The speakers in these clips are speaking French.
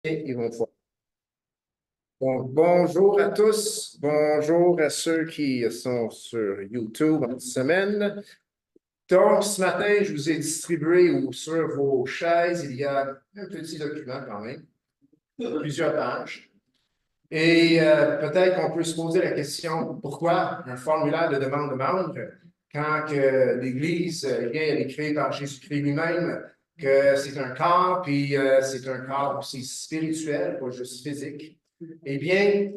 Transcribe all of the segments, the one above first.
Ils vont voir. Donc, bonjour à tous, bonjour à ceux qui sont sur YouTube en semaine. Donc, ce matin, je vous ai distribué sur vos chaises, il y a un petit document quand même, plusieurs pages. Et peut-être qu'on peut se poser la question, pourquoi un formulaire de demande de membre quand que l'Église, bien, elle est créée par Jésus-Christ lui-même, que c'est un corps, puis c'est un corps aussi spirituel, pas juste physique. Eh bien,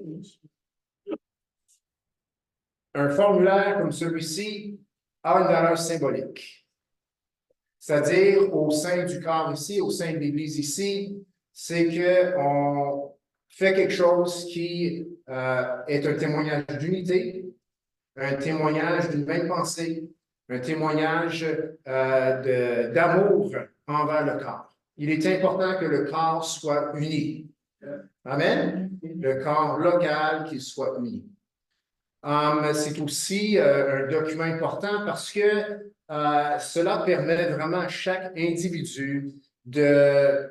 un formulaire comme celui-ci a une valeur symbolique. C'est-à-dire, au sein du corps ici, au sein de l'Église ici, c'est qu'on fait quelque chose qui est un témoignage d'unité, un témoignage d'une même pensée, un témoignage d'amour envers le corps. Il est important que le corps soit uni. Amen? Le corps local, qu'il soit uni. C'est aussi un document important parce que cela permet vraiment à chaque individu de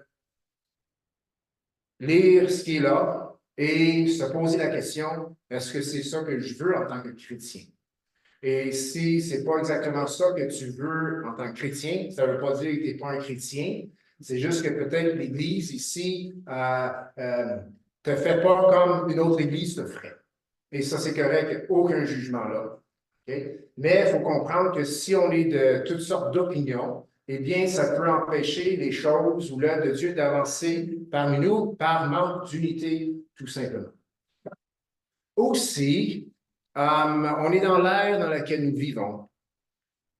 lire ce qui est là et se poser la question, est-ce que c'est ça que je veux en tant que chrétien? Et si ce n'est pas exactement ça que tu veux en tant que chrétien, ça ne veut pas dire que tu n'es pas un chrétien, c'est juste que peut-être l'Église ici te fait pas comme une autre Église te ferait. Et ça, c'est correct, il n'y a aucun jugement là. Okay? Mais il faut comprendre que si on est de toutes sortes d'opinions, eh bien, ça peut empêcher les choses ou l'œuvre de Dieu d'avancer parmi nous par manque d'unité, tout simplement. Aussi, on est dans l'ère dans laquelle nous vivons.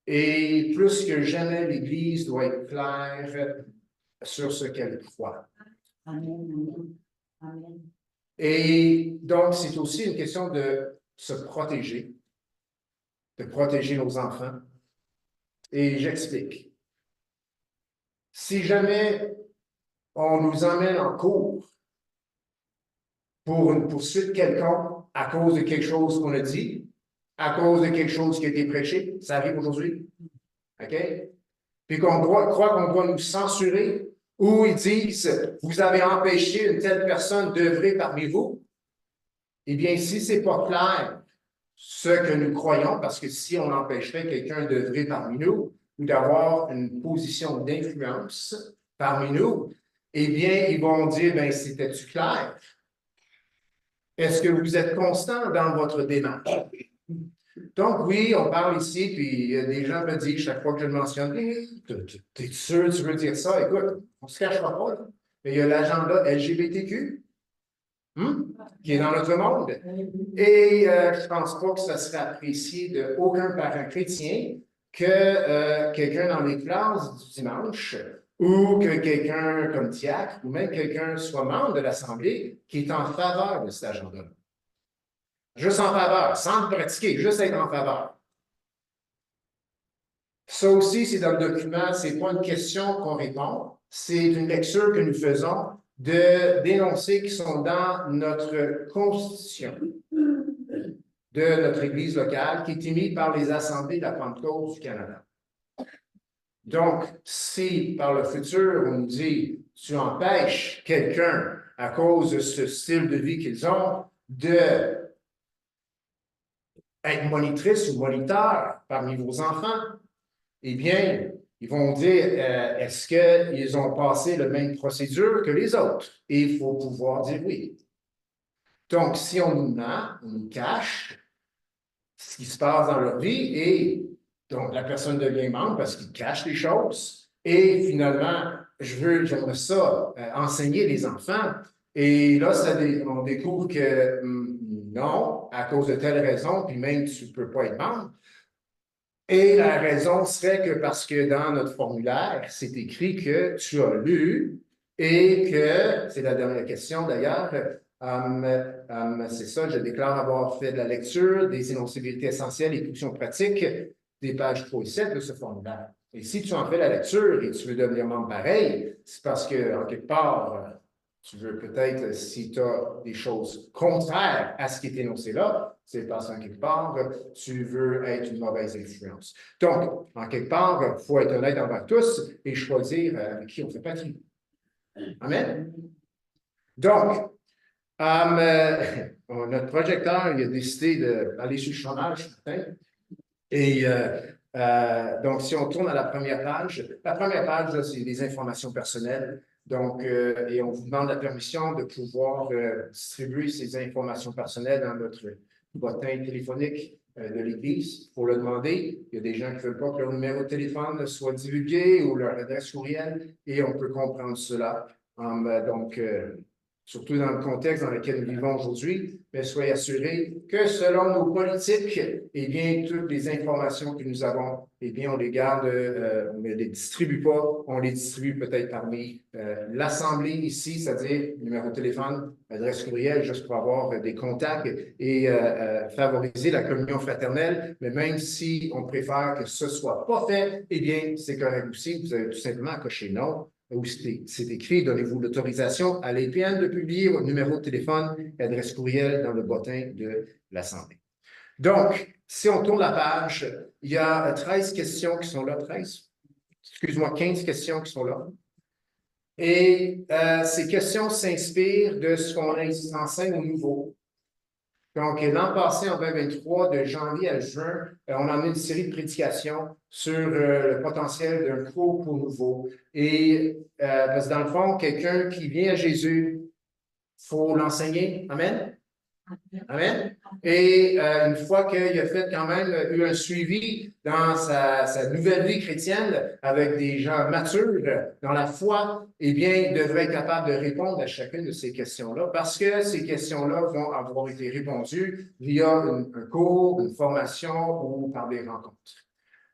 Et plus que jamais, l'Église doit être claire sur ce qu'elle croit. Amen. Amen. Et donc, c'est aussi une question de se protéger, de protéger nos enfants. Et j'explique. Si jamais on nous emmène en cours pour une poursuite quelconque à cause de quelque chose qu'on a dit, à cause de quelque chose qui a été prêché, ça arrive aujourd'hui. OK? Puis qu'on croit qu'on doit nous censurer, ou ils disent, vous avez empêché une telle personne d'œuvrer parmi vous. Eh bien, si ce n'est pas clair ce que nous croyons, parce que si on empêcherait quelqu'un d'œuvrer parmi nous ou d'avoir une position d'influence parmi nous, eh bien, ils vont dire, ben, c'était-tu clair? Est-ce que vous êtes constant dans votre démarche? Donc, oui, on parle ici, puis des gens me disent chaque fois que je le mentionne, t'es sûr que tu veux dire ça? Écoute, on ne se cachera pas, là. Mais il y a l'agenda LGBTQ qui est dans notre monde. Et je ne pense pas que ça serait apprécié d'aucun parent chrétien que quelqu'un dans les classes du dimanche ou que quelqu'un comme diacre ou même quelqu'un soit membre de l'Assemblée qui est en faveur de cet agenda-là. Juste en faveur, sans le pratiquer, juste être en faveur. Ça aussi, c'est dans le document, ce n'est pas une question qu'on répond, c'est une lecture que nous faisons d'énoncés qui sont dans notre Constitution de notre Église locale, qui est émise par les assemblées de la Pentecôte du Canada. Donc, si par le futur, on nous dit, tu empêches quelqu'un à cause de ce style de vie qu'ils ont de être monitrice ou moniteur parmi vos enfants, eh bien, ils vont dire, est-ce qu'ils ont passé la même procédure que les autres? Et il faut pouvoir dire oui. Donc, si on nous ment, on nous cache ce qui se passe dans leur vie et donc la personne devient membre parce qu'il cache les choses. Et finalement, j'aimerais ça, enseigner les enfants. Et là, on découvre que non, à cause de telle raison, puis même tu ne peux pas être membre. Et la raison serait que parce que dans notre formulaire, c'est écrit que tu as lu et que, c'est la dernière question d'ailleurs, c'est ça, je déclare avoir fait de la lecture des énoncés vérités essentielles et questions pratiques des pages 3 et 7 de ce formulaire. Et si tu en fais la lecture et tu veux devenir membre pareil, c'est parce que, en quelque part, tu veux peut-être, si tu as des choses contraires à ce qui est énoncé là, c'est parce qu'en quelque part, tu veux être une mauvaise influence. Donc, en quelque part, il faut être honnête envers tous et choisir avec qui on fait patrie. Amen? Donc, notre projecteur, il a décidé d'aller sur le chômage ce matin. Et donc, si on tourne à la première page, là, c'est des informations personnelles. Donc, et on vous demande la permission de pouvoir distribuer ces informations personnelles dans notre bottin téléphonique de l'Église. Pour le demander, il y a des gens qui ne veulent pas que leur numéro de téléphone soit divulgué ou leur adresse courriel, et on peut comprendre cela. Donc, surtout dans le contexte dans lequel nous vivons aujourd'hui, mais soyez assurés que selon nos politiques, eh bien, toutes les informations que nous avons, eh bien, on les garde, on ne les distribue pas, on les distribue peut-être parmi l'Assemblée ici, c'est-à-dire numéro de téléphone, adresse courriel, juste pour avoir des contacts et favoriser la communion fraternelle, mais même si on préfère que ce ne soit pas fait, eh bien, c'est correct aussi, vous avez tout simplement à cocher non, où c'est écrit, donnez-vous l'autorisation à l'EPN de publier votre numéro de téléphone et adresse courriel dans le bottin de l'Assemblée. Donc, si on tourne la page, il y a 13 questions qui sont là, 13, excuse-moi, 15 questions qui sont là. Et ces questions s'inspirent de ce qu'on enseigne au nouveau. Donc, l'an passé, en 2023, de janvier à juin, on a une série de prédications sur le potentiel d'un couple au nouveau. Et parce que dans le fond, quelqu'un qui vient à Jésus, il faut l'enseigner. Amen? Amen. Et une fois qu'il a fait quand même eu un suivi dans sa nouvelle vie chrétienne avec des gens matures dans la foi, eh bien, il devrait être capable de répondre à chacune de ces questions-là parce que ces questions-là vont avoir été répondues via un cours, une formation ou par des rencontres.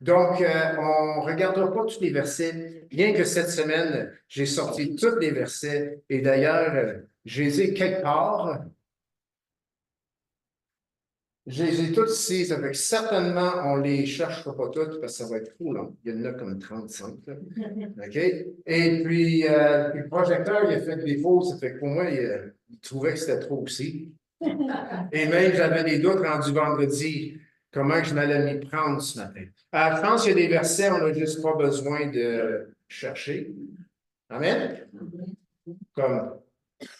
Donc, on ne regardera pas tous les versets, bien que cette semaine, j'ai sorti tous les versets et d'ailleurs, je les ai quelque part. Je les ai toutes ici, ça fait que certainement, on ne les cherchera pas toutes parce que ça va être trop long. Il y en a comme 35. Là. OK? Et puis, le projecteur, il a fait des défaut, ça fait que pour moi, il trouvait que c'était trop aussi. Et même, j'avais des doutes rendus vendredi, comment je m'allais m'y prendre ce matin. Je pense qu'il y a des versets, on n'a juste pas besoin de chercher. Amen? Comme,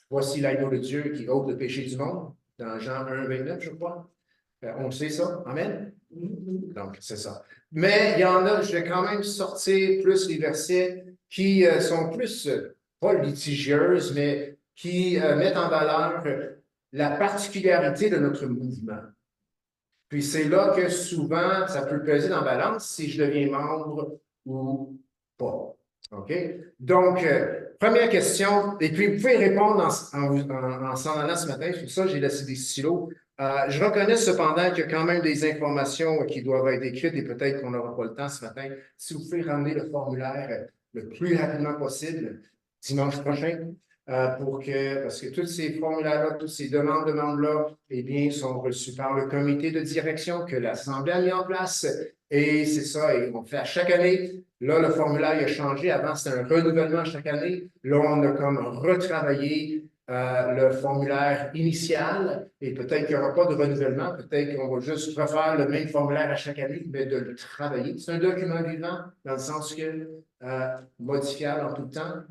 voici l'agneau de Dieu qui ôte le péché du monde, dans Jean 1, 29, je crois. On sait ça. Amen? Donc, c'est ça. Mais il y en a, je vais quand même sortir plus les versets qui sont plus, pas litigieuses, mais qui mettent en valeur la particularité de notre mouvement. Puis c'est là que souvent, ça peut peser dans la balance si je deviens membre ou pas. OK? Donc, première question, et puis vous pouvez répondre en s'en allant ce matin, c'est pour ça que j'ai laissé des stylos. Je reconnais cependant qu'il y a quand même des informations qui doivent être écrites et peut-être qu'on n'aura pas le temps ce matin. Si vous pouvez ramener le formulaire le plus rapidement possible, dimanche prochain, parce que tous ces formulaires-là, toutes ces demandes-là, eh bien, sont reçues par le comité de direction que l'Assemblée a mis en place. Et c'est ça, et on fait à chaque année. Là, le formulaire a changé. Avant, c'était un renouvellement chaque année. Là, on a comme retravaillé le formulaire initial et peut-être qu'il n'y aura pas de renouvellement, peut-être qu'on va juste refaire le même formulaire à chaque année, mais de le travailler. C'est un document vivant dans le sens que modifiable en tout temps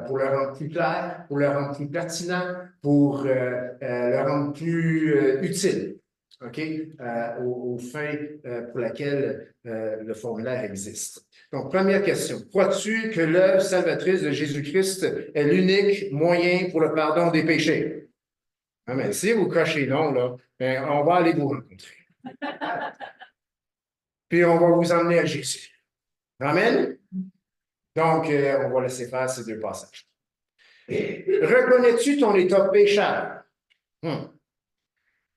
pour le rendre plus clair, pour le rendre plus pertinent, pour le rendre plus utile. OK? Aux fins pour laquelle le formulaire existe. Donc, première question. Crois-tu que l'œuvre salvatrice de Jésus-Christ est l'unique moyen pour le pardon des péchés? Ah, mais si vous cochez non, là, bien, on va aller vous rencontrer. Puis on va vous emmener à Jésus. Amen? Donc, on va laisser faire ces deux passages. Reconnais-tu ton état pécheur?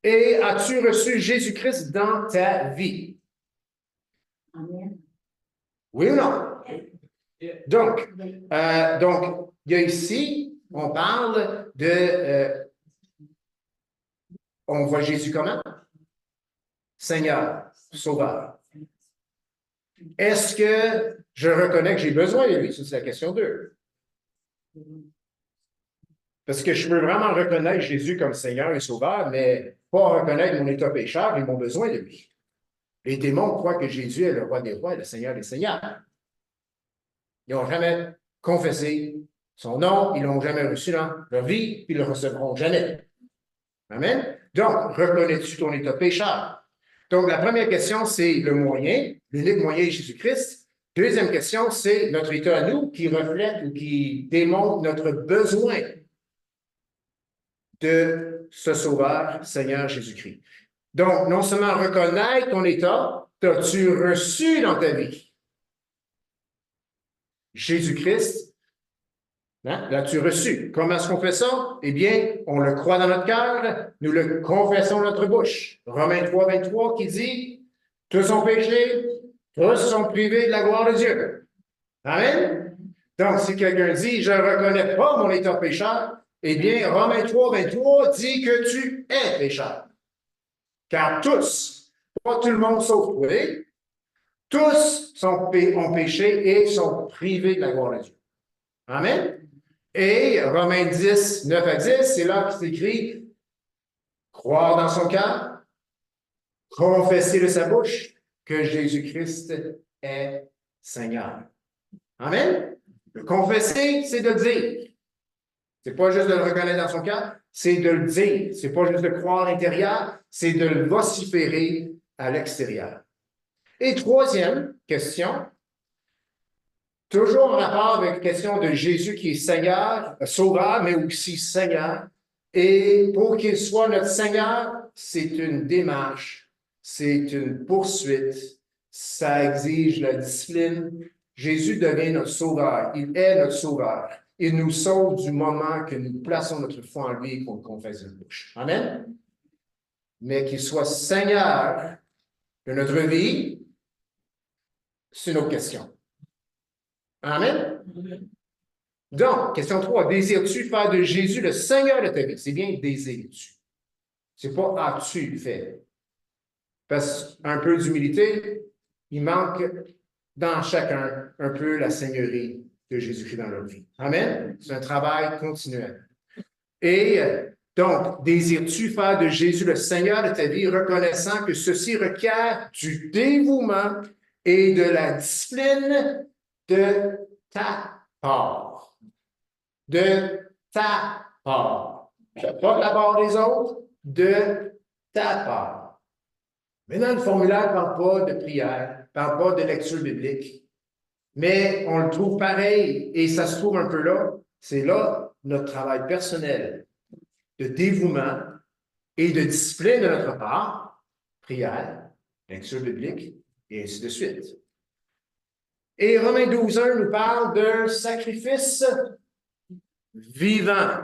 Et as-tu reçu Jésus-Christ dans ta vie? Amen. Oui ou non? Donc, il y a ici, on parle de... on voit Jésus comment? Seigneur, Sauveur. Est-ce que je reconnais que j'ai besoin de lui? Ça, c'est la question 2. Parce que je peux vraiment reconnaître Jésus comme Seigneur et Sauveur, mais pas reconnaître mon état pécheur et mon besoin de lui. Les démons croient que Jésus est le roi des rois et le Seigneur des seigneurs. Ils n'ont jamais confessé Son nom, ils ne l'ont jamais reçu dans leur vie, puis ils ne le recevront jamais. Amen. Donc, reconnais-tu ton état pécheur? Donc, la première question, c'est le moyen. L'unique moyen est Jésus-Christ. Deuxième question, c'est notre état à nous qui reflète ou qui démontre notre besoin de ce Sauveur, Seigneur Jésus-Christ. Donc, non seulement reconnaître ton état, t'as-tu reçu dans ta vie Jésus-Christ? Hein? L'as-tu reçu? Comment est-ce qu'on fait ça? Eh bien, on le croit dans notre cœur, nous le confessons dans notre bouche. Romains 3, 23 qui dit, tous ont péché, tous sont privés de la gloire de Dieu. Amen? Donc, si quelqu'un dit, je ne reconnais pas mon état pécheur, eh bien, Romains 3, 23 dit que tu es pécheur. Car tous, pas tout le monde sauf toi, tous ont péché et sont privés de la gloire de Dieu. Amen? Et Romains 10, 9 à 10, c'est là qu'il s'écrit croire dans son cœur, confesser de sa bouche que Jésus-Christ est Seigneur. Amen? Le confesser, c'est de le dire. C'est pas juste de le reconnaître dans son cœur, c'est de le dire. C'est pas juste de croire à l'intérieur, c'est de le vociférer à l'extérieur. Et troisième question, toujours en rapport avec la question de Jésus qui est Seigneur, Sauveur, mais aussi Seigneur. Et pour qu'il soit notre Seigneur, c'est une démarche, c'est une poursuite, ça exige la discipline. Jésus devient notre Sauveur, il est notre Sauveur. Il nous sauve du moment que nous plaçons notre foi en lui et qu'on le confesse de la bouche. Amen? Mais qu'il soit Seigneur de notre vie, c'est une autre question. Amen? Donc, question 3. Désires-tu faire de Jésus le Seigneur de ta vie? C'est bien désires-tu. C'est pas as-tu fait. Parce qu'un peu d'humilité, il manque dans chacun un peu la seigneurie de Jésus-Christ dans leur vie. Amen? C'est un travail continuel. Et donc, désires-tu faire de Jésus le Seigneur de ta vie, reconnaissant que ceci requiert du dévouement et de la discipline de ta part. De ta part. Pas de la part des autres, de ta part. Maintenant, le formulaire ne parle pas de prière, ne parle pas de lecture biblique, mais on le trouve pareil et ça se trouve un peu là. C'est là notre travail personnel de dévouement et de discipline de notre part, prière, lecture biblique, et ainsi de suite. Et Romains 12.1 nous parle d'un sacrifice vivant.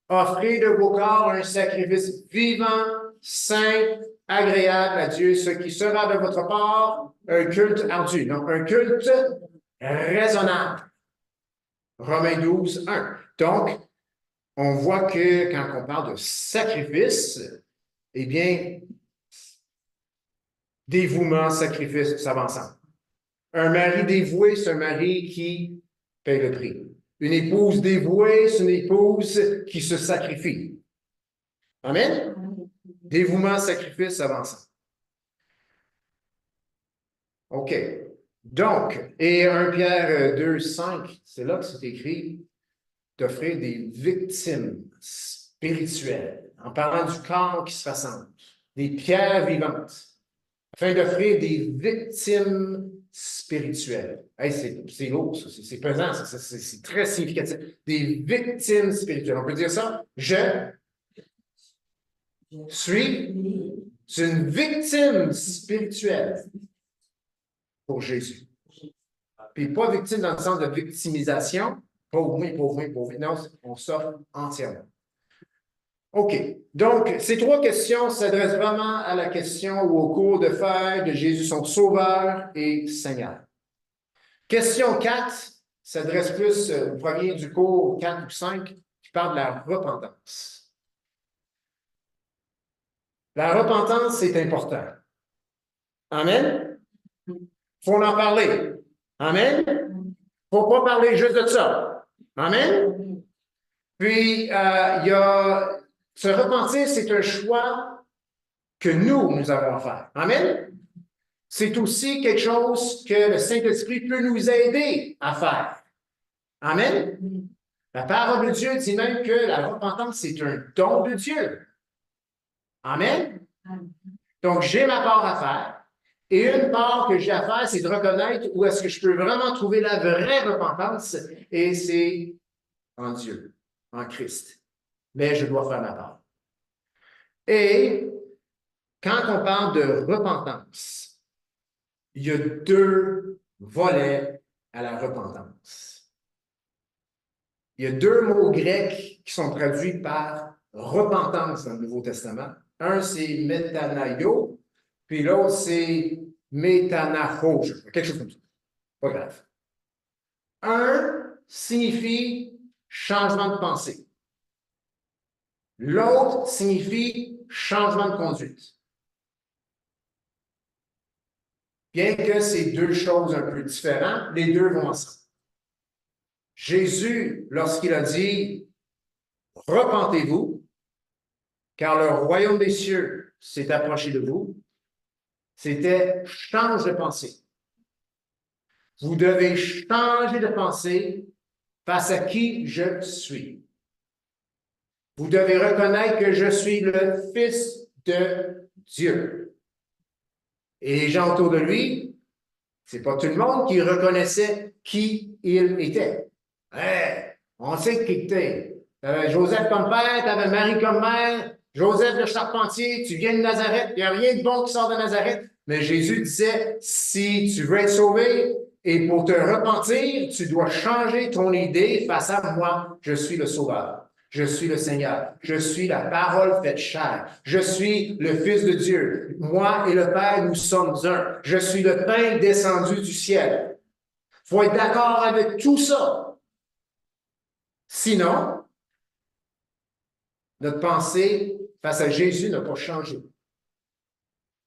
Offrez de vos corps un sacrifice vivant, saint, agréable à Dieu, ce qui sera de votre part un culte ardu, donc un culte raisonnable. Romains 12.1. Donc, on voit que quand on parle de sacrifice, eh bien, dévouement, sacrifice, ça va ensemble. Un mari dévoué, c'est un mari qui paye le prix. Une épouse dévouée, c'est une épouse qui se sacrifie. Amen? Dévouement, sacrifice, ça va ensemble. OK. Donc, et 1 Pierre 2, 5, c'est là que c'est écrit d'offrir des victimes spirituelles, en parlant du corps qui se rassemble, des pierres vivantes, afin d'offrir des victimes spirituelles. Hey, c'est lourd, ça, c'est pesant, c'est très significatif. Des victimes spirituelles. On peut dire ça? Je suis une victime spirituelle pour Jésus. Puis pas victime dans le sens de victimisation, pauvre moi, pauvre moi, pauvre moi. Non, on s'offre entièrement. OK. Donc, ces trois questions s'adressent vraiment à la question ou au cours de faire de Jésus son Sauveur et Seigneur. Question 4 s'adresse plus au premier du cours 4 ou 5 qui parle de la repentance. La repentance, c'est important. Amen? Il faut en parler. Amen? Il ne faut pas parler juste de ça. Amen? Puis, il y a se repentir, c'est un choix que nous avons à faire. Amen? C'est aussi quelque chose que le Saint-Esprit peut nous aider à faire. Amen? La parole de Dieu dit même que la repentance, c'est un don de Dieu. Amen? Donc, j'ai ma part à faire. Et une part que j'ai à faire, c'est de reconnaître où est-ce que je peux vraiment trouver la vraie repentance. Et c'est en Dieu, en Christ. Mais je dois faire ma part. Et quand on parle de repentance, il y a deux volets à la repentance. Il y a deux mots grecs qui sont traduits par repentance dans le Nouveau Testament. Un, c'est métanaio, puis l'autre, c'est métanachos, quelque chose comme ça. Pas grave. Un signifie changement de pensée. L'autre signifie changement de conduite. Bien que ces deux choses un peu différentes, les deux vont ensemble. Jésus, lorsqu'il a dit « Repentez-vous, car le royaume des cieux s'est approché de vous », c'était « change de pensée ». Vous devez changer de pensée face à qui je suis. Vous devez reconnaître que je suis le Fils de Dieu. Et les gens autour de lui, c'est pas tout le monde qui reconnaissait qui il était. Hey, on sait qui était. Tu avais Joseph comme père, tu avais Marie comme mère, Joseph le charpentier, tu viens de Nazareth, il n'y a rien de bon qui sort de Nazareth. Mais Jésus disait, si tu veux être sauvé et pour te repentir, tu dois changer ton idée face à moi. Je suis le Sauveur. Je suis le Seigneur. Je suis la parole faite chair. Je suis le Fils de Dieu. Moi et le Père, nous sommes un. Je suis le pain descendu du ciel. Il faut être d'accord avec tout ça. Sinon, notre pensée face à Jésus n'a pas changé.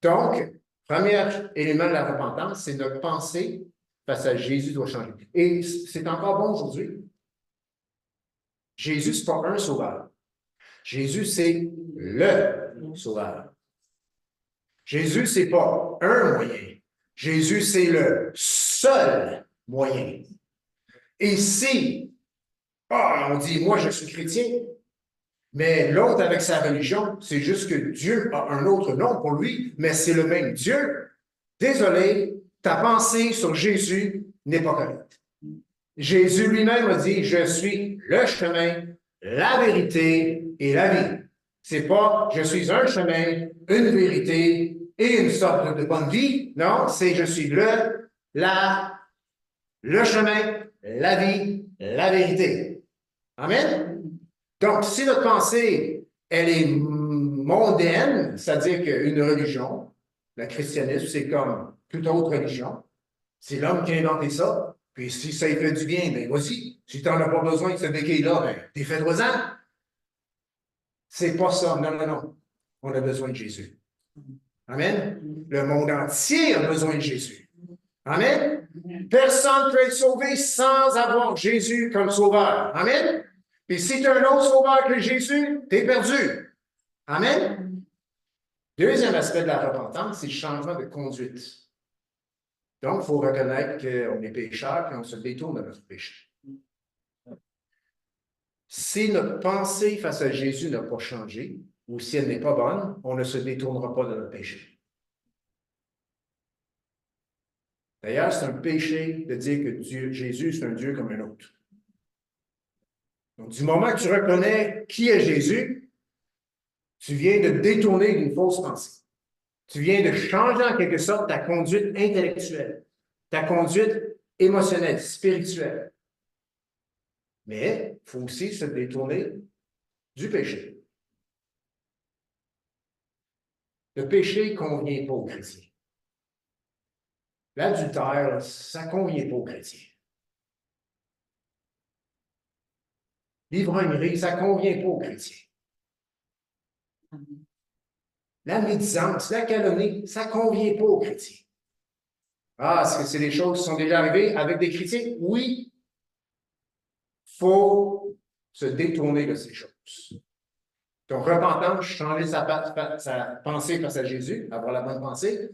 Donc, premier élément de la repentance, c'est notre pensée face à Jésus doit changer. Et c'est encore bon aujourd'hui. Jésus, ce n'est pas un sauveur. Jésus, c'est le sauveur. Jésus, ce n'est pas un moyen. Jésus, c'est le seul moyen. Et si, on dit, moi, je suis chrétien, mais l'autre avec sa religion, c'est juste que Dieu a un autre nom pour lui, mais c'est le même Dieu. Désolé, ta pensée sur Jésus n'est pas correcte. Jésus lui-même a dit, je suis le chemin, la vérité et la vie. C'est pas, je suis un chemin, une vérité et une sorte de bonne vie. Non, c'est je suis le chemin, la vie, la vérité. Amen? Donc, si notre pensée, elle est mondaine, c'est-à-dire qu'une religion, le christianisme, c'est comme toute autre religion, c'est l'homme qui a inventé ça, puis si ça lui fait du bien, ben vas-y. Si tu n'en as pas besoin de ce béquille-là, ben t'es fait droit-en. C'est pas ça. Non, non, non. On a besoin de Jésus. Amen. Le monde entier a besoin de Jésus. Amen. Personne ne peut être sauvé sans avoir Jésus comme sauveur. Amen. Puis si tu as un autre sauveur que Jésus, tu es perdu. Amen. Deuxième aspect de la repentance, c'est le changement de conduite. Donc, il faut reconnaître qu'on est pécheur et on se détourne de notre péché. Si notre pensée face à Jésus n'a pas changé, ou si elle n'est pas bonne, on ne se détournera pas de notre péché. D'ailleurs, c'est un péché de dire que Jésus, c'est un Dieu comme un autre. Donc, du moment que tu reconnais qui est Jésus, tu viens de détourner d'une fausse pensée. Tu viens de changer en quelque sorte ta conduite intellectuelle, ta conduite émotionnelle, spirituelle. Mais il faut aussi se détourner du péché. Le péché ne convient pas aux chrétiens. L'adultère, ça ne convient pas aux chrétiens. L'ivrognerie, ça ne convient pas aux chrétiens. La médisance, la calomnie, ça ne convient pas aux chrétiens. Ah, est-ce que c'est des choses qui sont déjà arrivées avec des chrétiens? Oui. Il faut se détourner de ces choses. Donc, repentance, changer sa pensée face à Jésus, avoir la bonne pensée,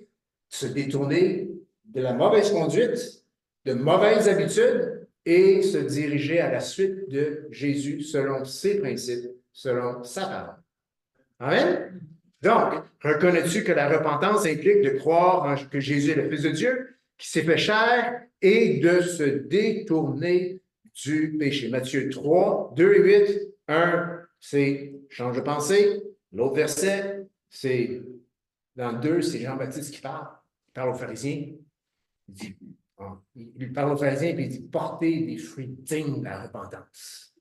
se détourner de la mauvaise conduite, de mauvaises habitudes, et se diriger à la suite de Jésus selon ses principes, selon sa parole. Amen? Donc, reconnais-tu que la repentance implique de croire que Jésus est le Fils de Dieu, qui s'est fait chair, et de se détourner du péché? Matthieu 3, 2 et 8. 1, c'est change de pensée. L'autre verset, c'est dans le 2, c'est Jean-Baptiste qui parle. Il parle aux pharisiens. Il parle aux pharisiens et il dit portez des fruits dignes de la repentance.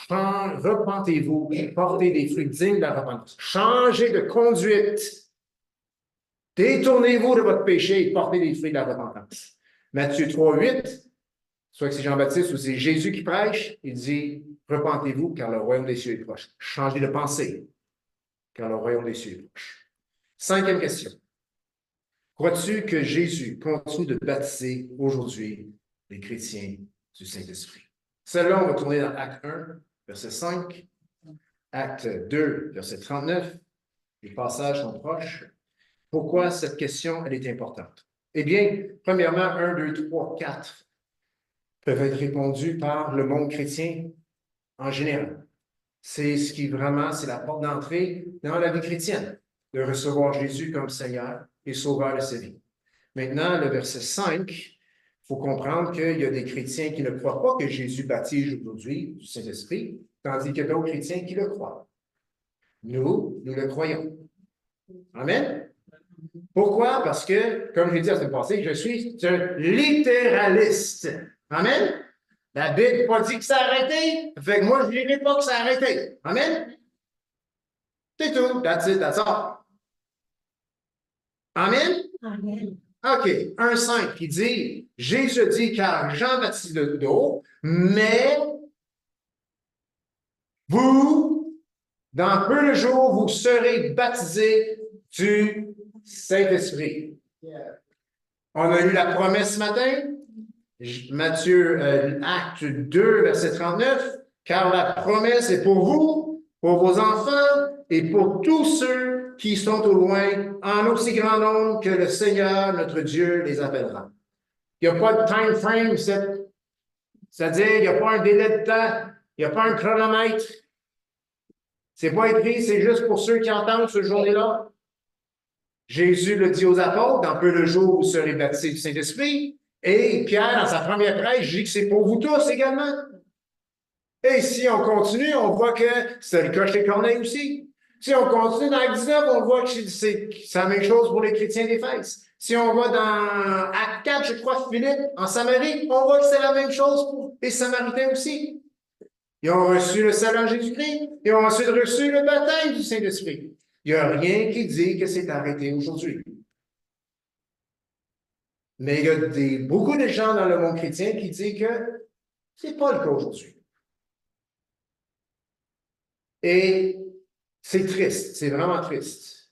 Repentez-vous, portez des fruits dignes de la repentance. Changez de conduite. Détournez-vous de votre péché et portez des fruits de la repentance. Matthieu 3, 8, soit que c'est Jean-Baptiste ou c'est Jésus qui prêche, il dit repentez-vous car le royaume des cieux est proche. Changez de pensée car le royaume des cieux est proche. 5e question. Crois-tu que Jésus continue de baptiser aujourd'hui les chrétiens du Saint-Esprit? Celle-là, on va tourner dans Acte 1, verset 5, Acte 2, verset 39. Les passages sont proches. Pourquoi cette question, elle est importante? Eh bien, premièrement, 1, 2, 3, 4 peuvent être répondus par le monde chrétien en général. C'est ce qui vraiment, c'est la porte d'entrée dans la vie chrétienne, de recevoir Jésus comme Seigneur et Sauveur de sa vie. Maintenant, le verset 5, il faut comprendre qu'il y a des chrétiens qui ne croient pas que Jésus baptise aujourd'hui du Saint-Esprit, tandis qu'il y a d'autres chrétiens qui le croient. Nous le croyons. Amen? Pourquoi? Parce que, comme je l'ai dit la semaine passée, je suis un littéraliste. Amen? La Bible n'a pas dit que ça a arrêté, fait que moi, je ne dirai pas que ça a arrêté. Amen? C'est tout. That's it, that's all. Amen? Amen. OK. 1,5 qui dit, Jésus dit, car Jean baptise d'eau, mais vous, dans peu de jours, vous serez baptisés du Saint-Esprit. On a lu la promesse ce matin, Matthieu, acte 2, verset 39, car la promesse est pour vous, pour vos enfants et pour tous ceux qui sont au loin, en aussi grand nombre que le Seigneur, notre Dieu, les appellera. Il n'y a pas de time frame, c'est-à-dire il n'y a pas un délai de temps, il n'y a pas un chronomètre. C'est pas écrit, c'est juste pour ceux qui entendent ce jour-là. Jésus le dit aux apôtres, dans peu de jours, vous serez baptisés du Saint-Esprit. Et Pierre, dans sa première prêche, dit que c'est pour vous tous également. Et si on continue, on voit que c'est le cas chez Corneille aussi. Si on continue dans Acte 19, on voit que c'est la même chose pour les chrétiens d'Éphèse. Si on va dans Acte 4, je crois, Philippe, en Samarie, on voit que c'est la même chose pour les Samaritains aussi. Ils ont reçu le salut en Jésus-Christ. Ils ont ensuite reçu le baptême du Saint-Esprit. Il n'y a rien qui dit que c'est arrêté aujourd'hui. Mais il y a beaucoup de gens dans le monde chrétien qui disent que ce n'est pas le cas aujourd'hui. Et c'est triste, c'est vraiment triste.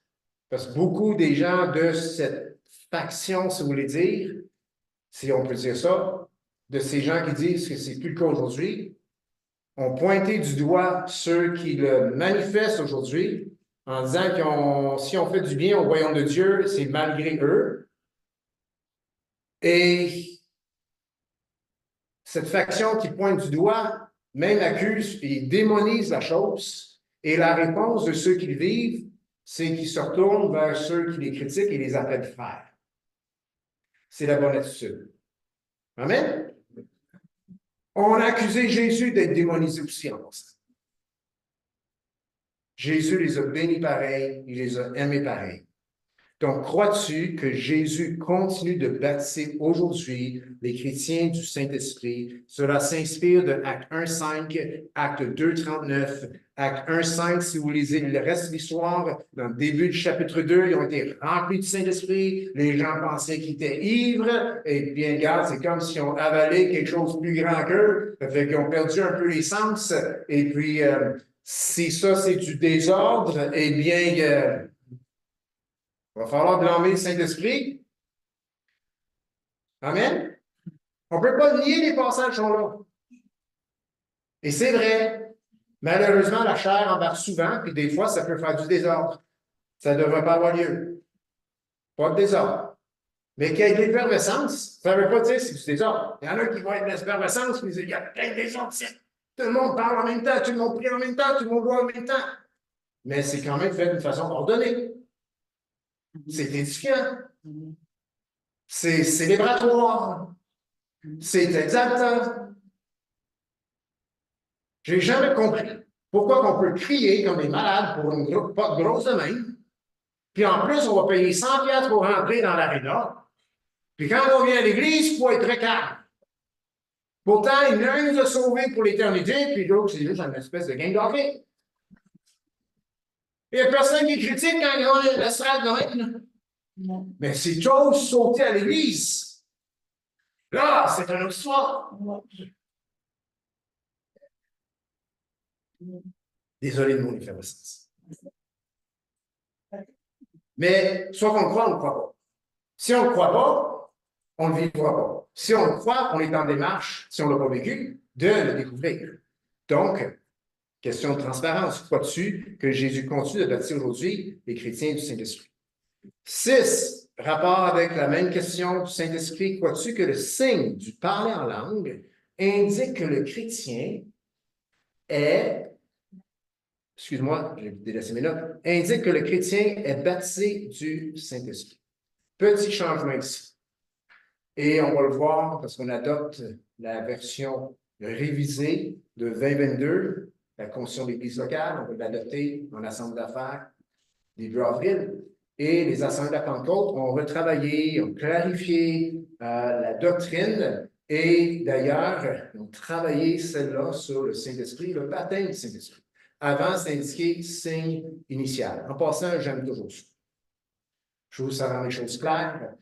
Parce que beaucoup des gens de cette faction, si vous voulez dire, si on peut dire ça, de ces gens qui disent que c'est plus le cas aujourd'hui, ont pointé du doigt ceux qui le manifestent aujourd'hui en disant que si on fait du bien au royaume de Dieu, c'est malgré eux. Et cette faction qui pointe du doigt même accuse et démonise la chose. Et la réponse de ceux qui le vivent, c'est qu'ils se retournent vers ceux qui les critiquent et les appellent frères. C'est la bonne attitude. Amen? On a accusé Jésus d'être démonisé aussi en passant. Jésus les a bénis pareil, il les a aimés pareil. Donc, crois-tu que Jésus continue de baptiser aujourd'hui les chrétiens du Saint-Esprit? Cela s'inspire de Acte 1,5, Acte 2,39, Acte 1,5, si vous lisez le reste de l'histoire, dans le début du chapitre 2, ils ont été remplis du Saint-Esprit, les gens pensaient qu'ils étaient ivres, et bien, regarde, c'est comme si on avalait quelque chose de plus grand qu'eux, ça fait qu'ils ont perdu un peu les sens, et puis, si ça, c'est du désordre, eh bien, il va falloir blâmer le Saint-Esprit. Amen? On ne peut pas nier les passages sont là. Et c'est vrai. Malheureusement, la chair embarque souvent, puis des fois, ça peut faire du désordre. Ça ne devrait pas avoir lieu. Pas de désordre. Mais qu'il y ait de l'effervescence, ça ne veut pas dire si c'est ça. Il y en a qui vont être de l'effervescence, mais il y a plein des autres. Tout le monde parle en même temps, tout le monde prie en même temps, tout le monde voit en même temps. Mais c'est quand même fait d'une façon ordonnée. C'est édifiant. C'est célébratoire. C'est exact. Je n'ai jamais compris pourquoi on peut crier comme des malades pour une grosse semaine, puis en plus, on va payer 100$ pour rentrer dans l'aréna, puis quand on vient à l'église, il faut être très calme. Pourtant, il nous a sauvés pour l'éternité, puis l'autre, c'est juste une espèce de gang d'hockey. Il n'y a personne qui critique quand ils ont l'estrade Noël. Mais c'est chose sauter à l'église. Là, c'est un autre histoire. Désolé de mon effervescence. Mais soit qu'on croit, on ne croit pas. Si on ne croit pas, on ne le vivra pas. Si on le croit, on est en démarche, si on ne l'a pas vécu, de le découvrir. Donc, question de transparence. Crois-tu que Jésus continue de baptiser aujourd'hui les chrétiens du Saint-Esprit? 6. Rapport avec la même question du Saint-Esprit. Crois-tu que le signe du parler en langue indique que le chrétien est, excuse-moi, j'ai délaissé mes notes, indique que le chrétien est baptisé du Saint-Esprit? Petit changement ici. Et on va le voir parce qu'on adopte la version révisée de 2022, la Constitution de l'Église locale. On va l'adopter en assemblée d'affaires début avril. Et les assemblées de la Pentecôte ont retravaillé, ont clarifié la doctrine et d'ailleurs, ont travaillé celle-là sur le Saint-Esprit, le baptême du Saint-Esprit. Avant, c'est indiqué signe initial. En passant, j'aime toujours ça. Je trouve que ça rend les choses claires.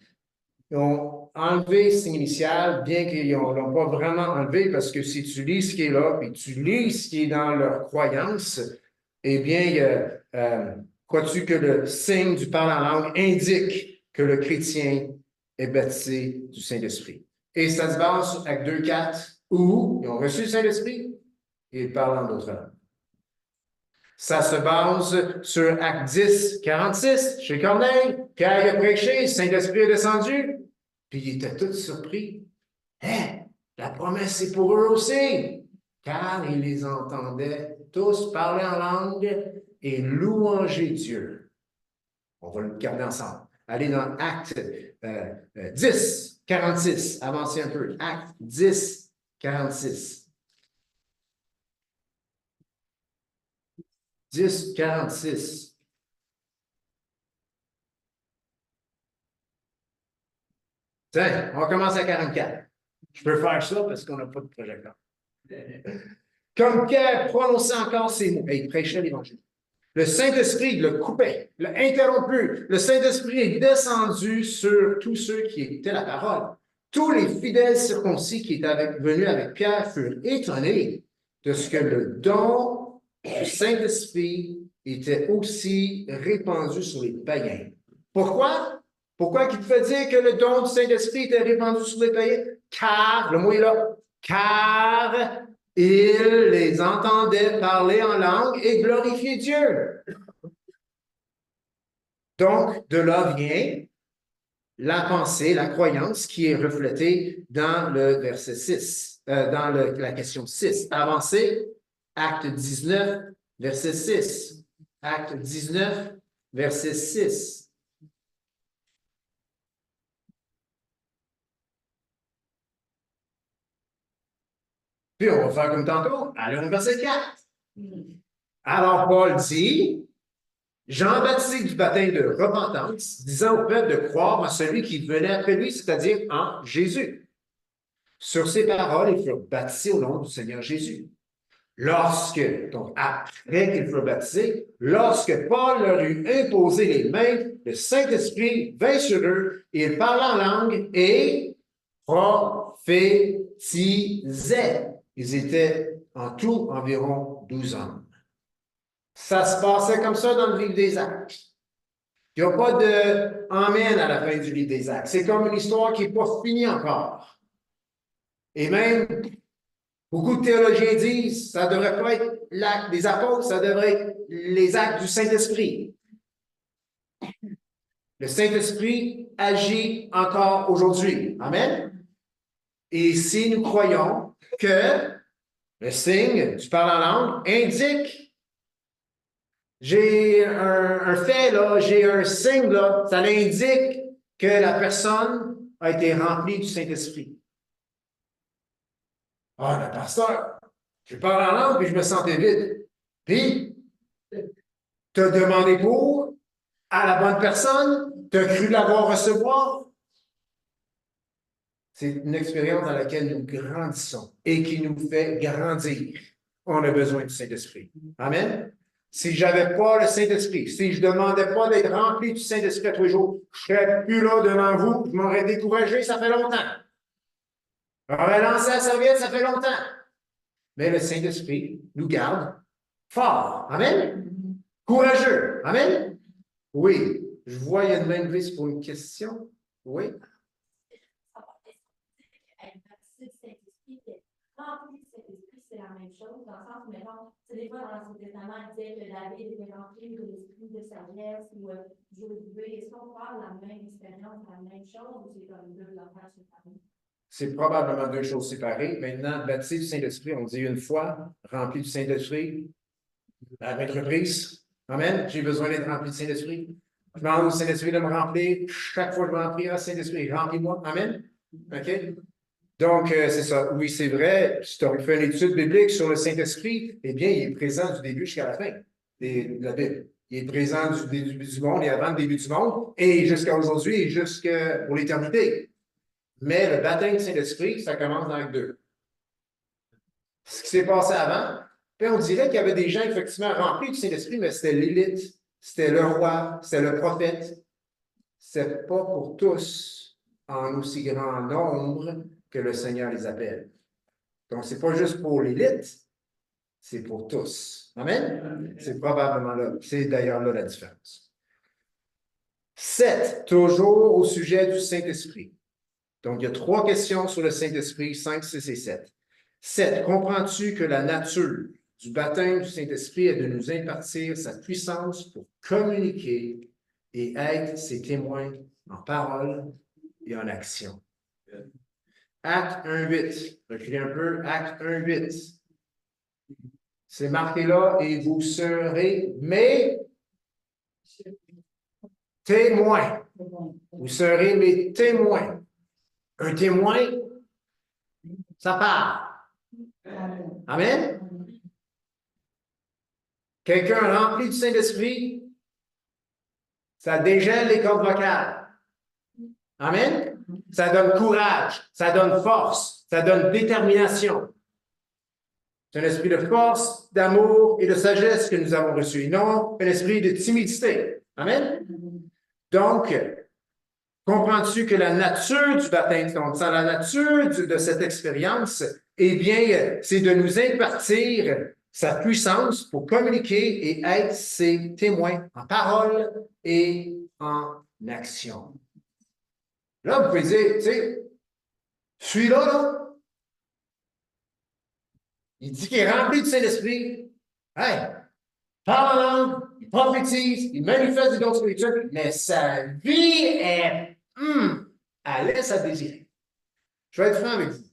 Ils ont enlevé signe initial, bien qu'ils ne l'ont pas vraiment enlevé, parce que si tu lis ce qui est là, et tu lis ce qui est dans leur croyance, eh bien, crois-tu que le signe du parler en langue indique que le chrétien est baptisé du Saint-Esprit? Et ça se base sur Actes 2:4, où ils ont reçu le Saint-Esprit et ils parlent en d'autres langues. Ça se base sur Acte 10:46, chez Corneille, quand il a prêché, le Saint-Esprit est descendu, puis ils étaient tous surpris. Hein? La promesse est pour eux aussi, car ils les entendaient tous parler en langue et louanger Dieu. On va le garder ensemble. Allez dans Acte 10:46, avancez un peu. Acte 10:46. 10:46. Tiens, on commence à 44. Je peux faire ça parce qu'on n'a pas de projecteur. Comme Pierre prononçait encore ces mots, et il prêchait l'Évangile. Le Saint-Esprit le coupait, l'a interrompu. Le Saint-Esprit est descendu sur tous ceux qui écoutaient la parole. Tous les fidèles circoncis qui étaient venus avec Pierre furent étonnés de ce que le don du Saint-Esprit était aussi répandu sur les païens. Pourquoi? Pourquoi qu'il pouvait dire que le don du Saint-Esprit était répandu sur les païens? Car, le mot est là, car il les entendait parler en langue et glorifier Dieu. Donc, de là vient la pensée, la croyance qui est reflétée dans le verset 6, dans la question 6. Avancez, Acte 19, verset 6. Acte 19, verset 6. Puis on va faire comme tantôt, allons au verset 4. Alors Paul dit, Jean baptisé du baptême de repentance, disant au peuple de croire en celui qui venait après lui, c'est-à-dire en Jésus. Sur ces paroles, ils furent baptisés au nom du Seigneur Jésus. Donc après qu'ils furent baptisés, lorsque Paul leur eut imposé les mains, le Saint-Esprit vint sur eux, et ils parlaient en langue et prophétisaient. Ils étaient en tout environ 12 hommes. Ça se passait comme ça dans le livre des Actes. Il n'y a pas de « Amen » à la fin du livre des Actes. C'est comme une histoire qui n'est pas finie encore. Et même, beaucoup de théologiens disent, ça ne devrait pas être l'acte des apôtres, ça devrait être les actes du Saint-Esprit. Le Saint-Esprit agit encore aujourd'hui. Amen. Et si nous croyons que le signe du parle en langue indique, j'ai un fait là, j'ai un signe là, ça indique que la personne a été remplie du Saint-Esprit. Ah, le pasteur, je parle en langue puis je me sentais vide. Puis, tu as demandé pour à la bonne personne, tu as cru l'avoir recevoir. C'est une expérience dans laquelle nous grandissons et qui nous fait grandir. On a besoin du Saint-Esprit. Amen. Si je n'avais pas le Saint-Esprit, si je ne demandais pas d'être rempli du Saint-Esprit tous les jours, je ne serais plus là devant vous, je m'aurais découragé, ça fait longtemps. J'aurais lancé la serviette, ça fait longtemps. Mais le Saint-Esprit nous garde forts. Amen. Courageux. Amen. Oui. Je vois, il y a une main levée pour une question. Oui. Rempli du Saint-Esprit, c'est la même chose, dans le sens où, mettons, des fois, dans l'Ancien Testament, il disait que David était rempli de l'esprit de sagesse ou Josué. Est-ce qu'on parle la même expérience, la même chose, ou c'est comme deux langages séparés? C'est probablement deux choses séparées. Maintenant, baptisé du Saint-Esprit, on dit une fois, rempli du Saint-Esprit, à maintes reprises. Amen. J'ai besoin d'être rempli du Saint-Esprit. Je demande au Saint-Esprit de me remplir. Chaque fois que je me remplis, Saint-Esprit, remplis-moi. Amen. OK? Donc, c'est ça. Oui, c'est vrai. Si tu as fait une étude biblique sur le Saint-Esprit, eh bien, il est présent du début jusqu'à la fin de la Bible. Il est présent du début du monde et avant le début du monde, et jusqu'à aujourd'hui et jusqu'à pour l'éternité. Mais le baptême du Saint-Esprit, ça commence dans Acte 2. Ce qui s'est passé avant, puis on dirait qu'il y avait des gens effectivement remplis du Saint-Esprit, mais c'était l'élite, c'était le roi, c'était le prophète. C'est pas pour tous en aussi grand nombre que le Seigneur les appelle. Donc, ce n'est pas juste pour l'élite, c'est pour tous. Amen? C'est probablement là. C'est d'ailleurs là la différence. 7, toujours au sujet du Saint-Esprit. Donc, il y a 3 questions sur le Saint-Esprit, 5, 6 et 7. 7, comprends-tu que la nature du baptême du Saint-Esprit est de nous impartir sa puissance pour communiquer et être ses témoins en parole et en action? Acte 1.8. Reculez un peu. Acte 1.8. C'est marqué là, et vous serez mes témoins. Vous serez mes témoins. Un témoin, ça parle. Amen. Quelqu'un rempli du Saint-Esprit, ça dégèle les cordes vocales. Amen. Ça donne courage, ça donne force, ça donne détermination. C'est un esprit de force, d'amour et de sagesse que nous avons reçu, et non un esprit de timidité. Amen. Donc, comprends-tu que la nature du baptême, donc la nature de cette expérience, eh bien, c'est de nous impartir sa puissance pour communiquer et être ses témoins en parole et en action. Là, vous pouvez dire, tu sais, celui-là, là, il dit qu'il est rempli du Saint-Esprit. Hey, parle en langue, il prophétise, il manifeste des dons spirituels, mais sa vie est, elle laisse à désirer. Je vais être franc avec vous.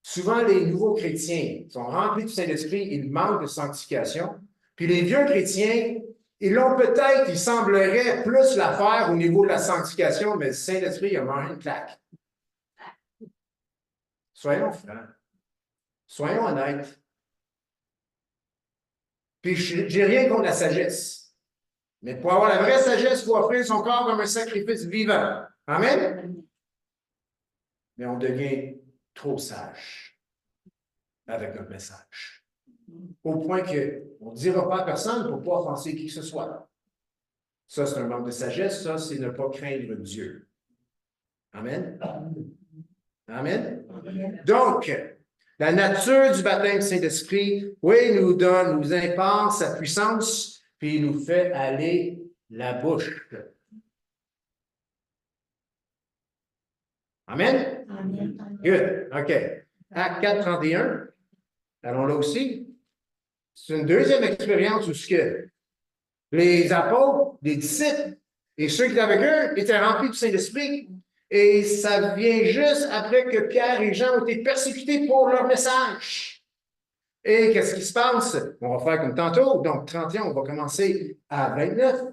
Souvent, les nouveaux chrétiens sont remplis du Saint-Esprit, ils manquent de sanctification. Puis les vieux chrétiens, ils l'ont peut-être, il semblerait plus la faire au niveau de la sanctification, mais le Saint-Esprit, il a mangé une claque. Soyons francs. Soyons honnêtes. Puis, j'ai rien contre la sagesse. Mais pour avoir la vraie sagesse, il faut offrir son corps comme un sacrifice vivant. Amen? Mais on devient trop sage avec notre message. Au point qu'on ne dira pas à personne pour ne pas offenser qui que ce soit. Ça, c'est un manque de sagesse. Ça, c'est ne pas craindre Dieu. Amen? Amen? Donc, la nature du baptême du Saint-Esprit, oui, nous donne, nous impart sa puissance, puis il nous fait aller la bouche. Amen? Amen. Good. OK. Acte 4, 31. Allons là aussi. C'est une deuxième expérience où ce que les apôtres, les disciples, Et ceux qui étaient avec eux étaient remplis du Saint-Esprit. Et ça vient juste après que Pierre et Jean ont été persécutés pour leur message. Et qu'est-ce qui se passe? On va faire comme tantôt. Donc, 31, on va commencer à 29.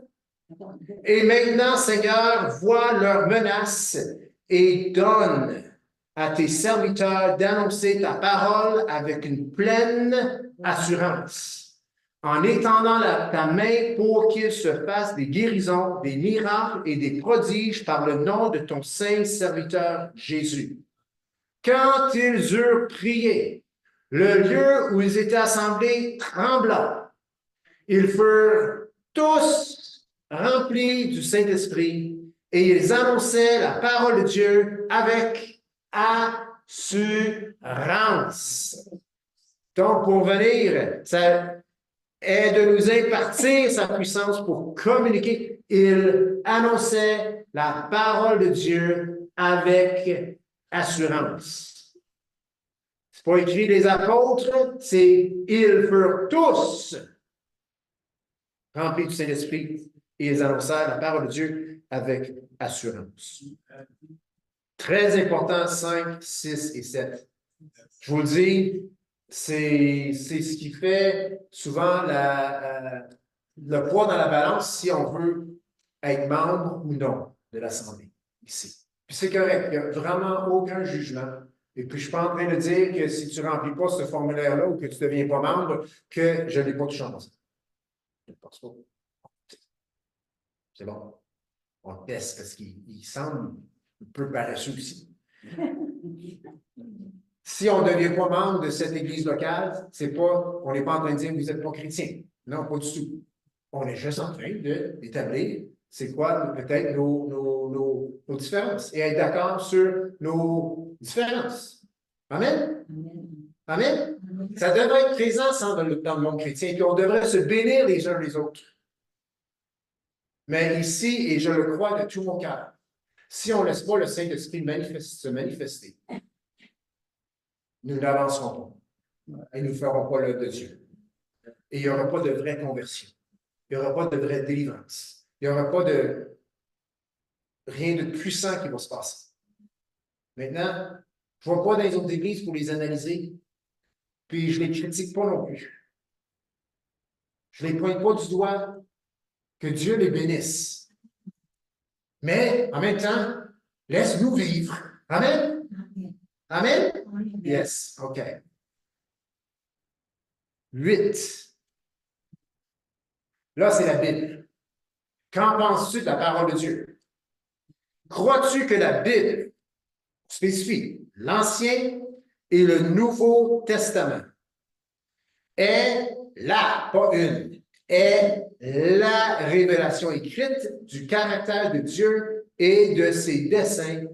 Et maintenant, Seigneur, vois leurs menaces et donne à tes serviteurs d'annoncer ta parole avec une pleine assurance, en étendant ta main pour qu'ils se fassent des guérisons, des miracles et des prodiges par le nom de ton saint serviteur Jésus. Quand ils eurent prié, le lieu où ils étaient assemblés trembla. Ils furent tous remplis du Saint-Esprit et ils annonçaient la parole de Dieu avec assurance. Donc, pour venir, ça est de nous impartir sa puissance pour communiquer. Ils annonçaient la parole de Dieu avec assurance. C'est pas écrit les apôtres, c'est ils furent tous remplis du Saint-Esprit et ils annoncèrent la parole de Dieu avec assurance. Très important, 5, 6 et 7. Je vous le dis, c'est ce qui fait souvent le poids dans la balance si on veut être membre ou non de l'Assemblée ici. Puis c'est correct, il n'y a vraiment aucun jugement. Et puis je ne suis pas en train de dire que si tu ne remplis pas ce formulaire-là ou que tu ne deviens pas membre, que je n'ai pas de chance. Je ne pense pas. C'est bon. On teste parce qu'il semble un peu paresseux aussi. Si on ne devient pas membre de cette église locale, on n'est pas en train de dire que vous n'êtes pas chrétien. Non, pas du tout. On est juste en train d'établir c'est quoi peut-être nos différences et être d'accord sur nos différences. Amen? Amen? Ça devrait être présent dans le monde chrétien et puis on devrait se bénir les uns les autres. Mais ici, et je le crois de tout mon cœur, si on ne laisse pas le Saint-Esprit se manifester, nous n'avancerons pas et nous ne ferons pas l'œuvre de Dieu. Et il n'y aura pas de vraie conversion. Il n'y aura pas de vraie délivrance. Il n'y aura pas de rien de puissant qui va se passer. Maintenant, je ne vais pas dans les autres églises pour les analyser, puis je ne les critique pas non plus. Je ne les pointe pas du doigt. Que Dieu les bénisse. Mais, en même temps, laisse-nous vivre. Amen? Amen? Yes, OK. 8. Là, c'est la Bible. Qu'en penses-tu de la parole de Dieu? Crois-tu que la Bible spécifie l'Ancien et le Nouveau Testament est pas une, est la révélation écrite du caractère de Dieu et de ses desseins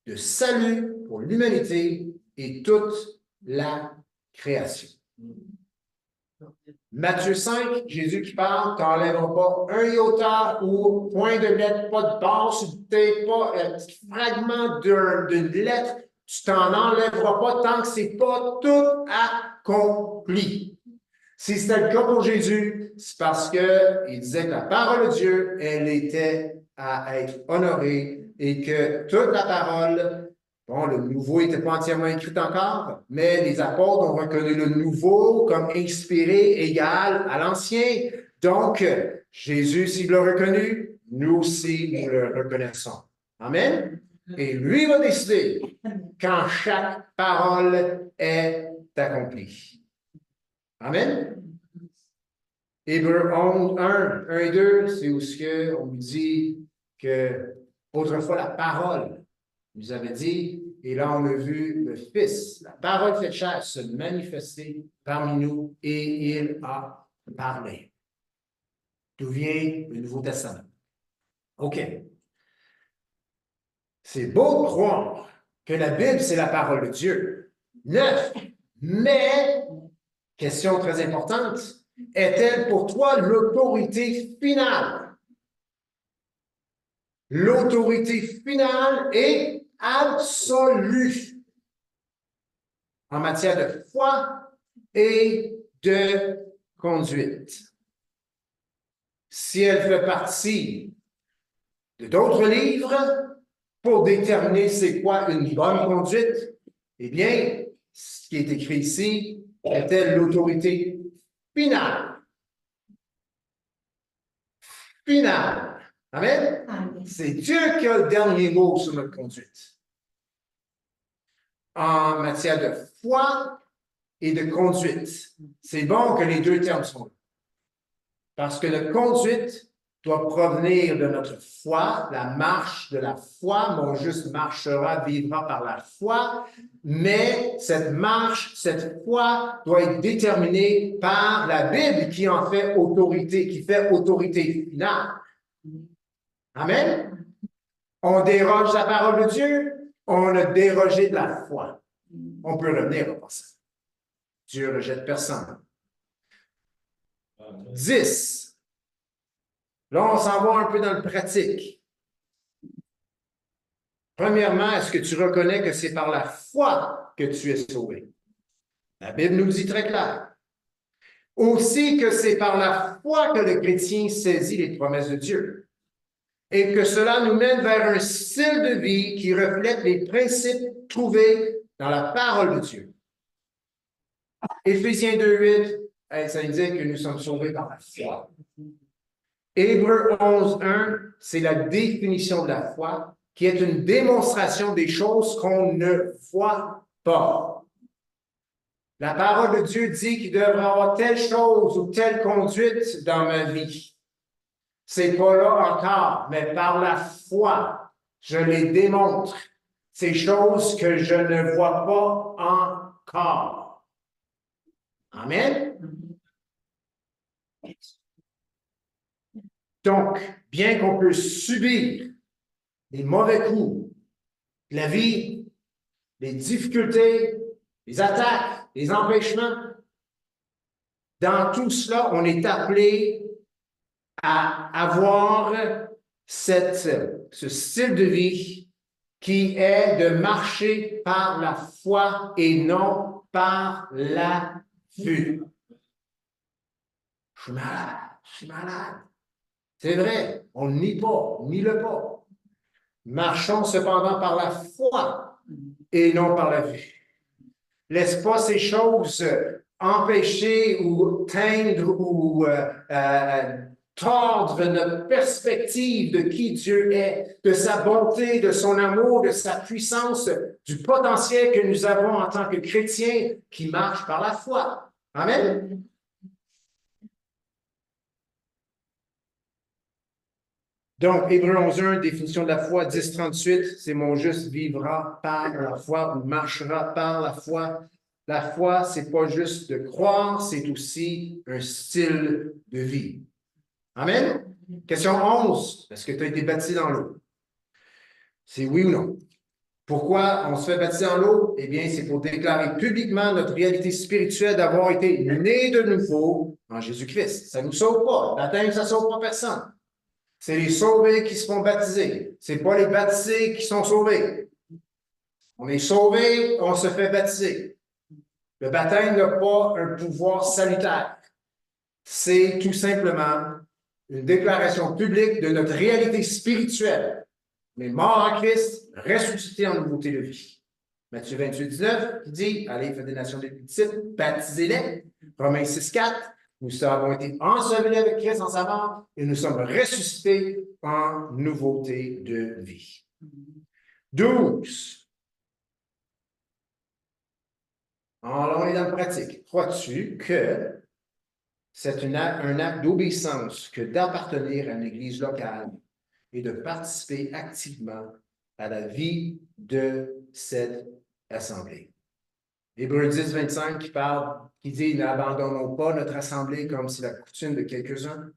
de salut pour l'humanité et toute la création. Matthieu 5, Jésus qui parle, t'enlèveras pas un iota ou point de lettre, pas de barre sur le thé, pas un petit fragment d'une lettre, tu t'en enlèveras pas tant que c'est pas tout accompli. Si c'était le cas pour Jésus, c'est parce qu'il disait que la parole de Dieu, elle était à être honorée et que toute la parole, bon, le Nouveau n'était pas entièrement écrit encore, mais les apôtres ont reconnu le Nouveau comme inspiré égal à l'Ancien. Donc, Jésus, s'il l'a reconnu, nous aussi, nous le reconnaissons. Amen? Et lui va décider quand chaque parole est accomplie. Amen? Hébreux 11, 1 et 2, c'est où on nous dit que autrefois la parole nous avait dit, et là on a vu le Fils, la parole fait chair, se manifester parmi nous et il a parlé. D'où vient le Nouveau Testament? OK. C'est beau de croire que la Bible, c'est la parole de Dieu. 9. Mais, question très importante, est-elle pour toi l'autorité finale? L'autorité finale et absolue en matière de foi et de conduite. Si elle fait partie d'autres livres pour déterminer c'est quoi une bonne conduite? Eh bien, ce qui est écrit ici était l'autorité finale. Finale. Amen? Amen. C'est Dieu qui a le dernier mot sur notre conduite. En matière de foi et de conduite, c'est bon que les deux termes sont là. Parce que la conduite doit provenir de notre foi, la marche de la foi. Mon juste marchera, vivra par la foi. Mais cette marche, cette foi doit être déterminée par la Bible qui en fait autorité, qui fait autorité finale. Amen. On déroge la parole de Dieu, on a dérogé de la foi. On peut revenir en passant. Dieu ne rejette personne. 10. Là, on s'en va un peu dans le pratique. Premièrement, est-ce que tu reconnais que c'est par la foi que tu es sauvé? La Bible nous le dit très clair. Aussi que c'est par la foi que le chrétien saisit les promesses de Dieu. Et que cela nous mène vers un style de vie qui reflète les principes trouvés dans la parole de Dieu. Éphésiens 2:8, ça indique que nous sommes sauvés par la foi. Hébreux 11:1, c'est la définition de la foi, qui est une démonstration des choses qu'on ne voit pas. La parole de Dieu dit qu'il devrait y avoir telle chose ou telle conduite dans ma vie. C'est pas là encore, mais par la foi, je les démontre. Ces choses que je ne vois pas encore. Amen? Donc, bien qu'on peut subir les mauvais coups de la vie, les difficultés, les attaques, les empêchements, dans tout cela, on est appelé à avoir ce style de vie qui est de marcher par la foi et non par la vue. Je suis malade, je suis malade. C'est vrai, on ne nie pas, on nie le pas. Marchons cependant par la foi et non par la vue. Laisse pas ces choses empêcher ou teindre ou tordre notre perspective de qui Dieu est, de sa bonté, de son amour, de sa puissance, du potentiel que nous avons en tant que chrétiens qui marchent par la foi. Amen. Donc, Hébreux 11:1, définition de la foi, 10:38, c'est mon juste vivra par la foi ou marchera par la foi. La foi, c'est pas juste de croire, c'est aussi un style de vie. Amen? Question 11, est-ce que tu as été baptisé dans l'eau? C'est oui ou non? Pourquoi on se fait baptiser dans l'eau? Eh bien, c'est pour déclarer publiquement notre réalité spirituelle d'avoir été né de nouveau en Jésus-Christ. Ça ne nous sauve pas. Le baptême, ça ne sauve pas personne. C'est les sauvés qui se font baptiser. Ce n'est pas les baptisés qui sont sauvés. On est sauvés, on se fait baptiser. Le baptême n'a pas un pouvoir salutaire. C'est tout simplement une déclaration publique de notre réalité spirituelle. On est mort en Christ, ressuscité en nouveauté de vie. Matthieu 28:19 qui dit, allez, faites des nations des petites, baptisez-les. Romains 6:4. Nous avons été ensevelis avec Christ en sa mort et nous sommes ressuscités en nouveauté de vie. 12. Alors, on est dans la pratique. Crois-tu que c'est un acte d'obéissance que d'appartenir à une église locale et de participer activement à la vie de cette assemblée? Hébreux 10:25 qui dit « N'abandonnons pas notre assemblée comme c'est la coutume de quelques-uns. »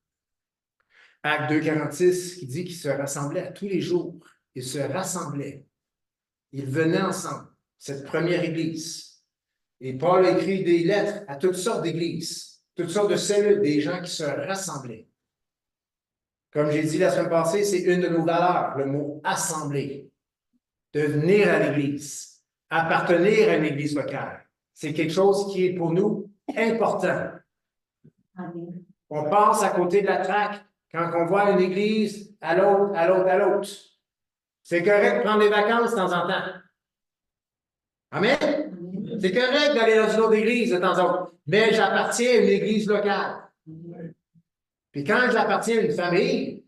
Acte 2:46 qui dit qu'ils se rassemblaient tous les jours. Ils se rassemblaient. Ils venaient ensemble, cette première église. Et Paul a écrit des lettres à toutes sortes d'églises, toutes sortes de cellules, des gens qui se rassemblaient. Comme j'ai dit la semaine passée, c'est une de nos valeurs, le mot « assemblée ». De venir à l'église, appartenir à une église locale. C'est quelque chose qui est pour nous important. Amen. On passe à côté de la traque quand on va à une église, à l'autre, à l'autre, à l'autre. C'est correct de prendre des vacances de temps en temps. Amen? C'est correct d'aller dans une autre église de temps en temps. Mais j'appartiens à une église locale. Puis quand j'appartiens à une famille,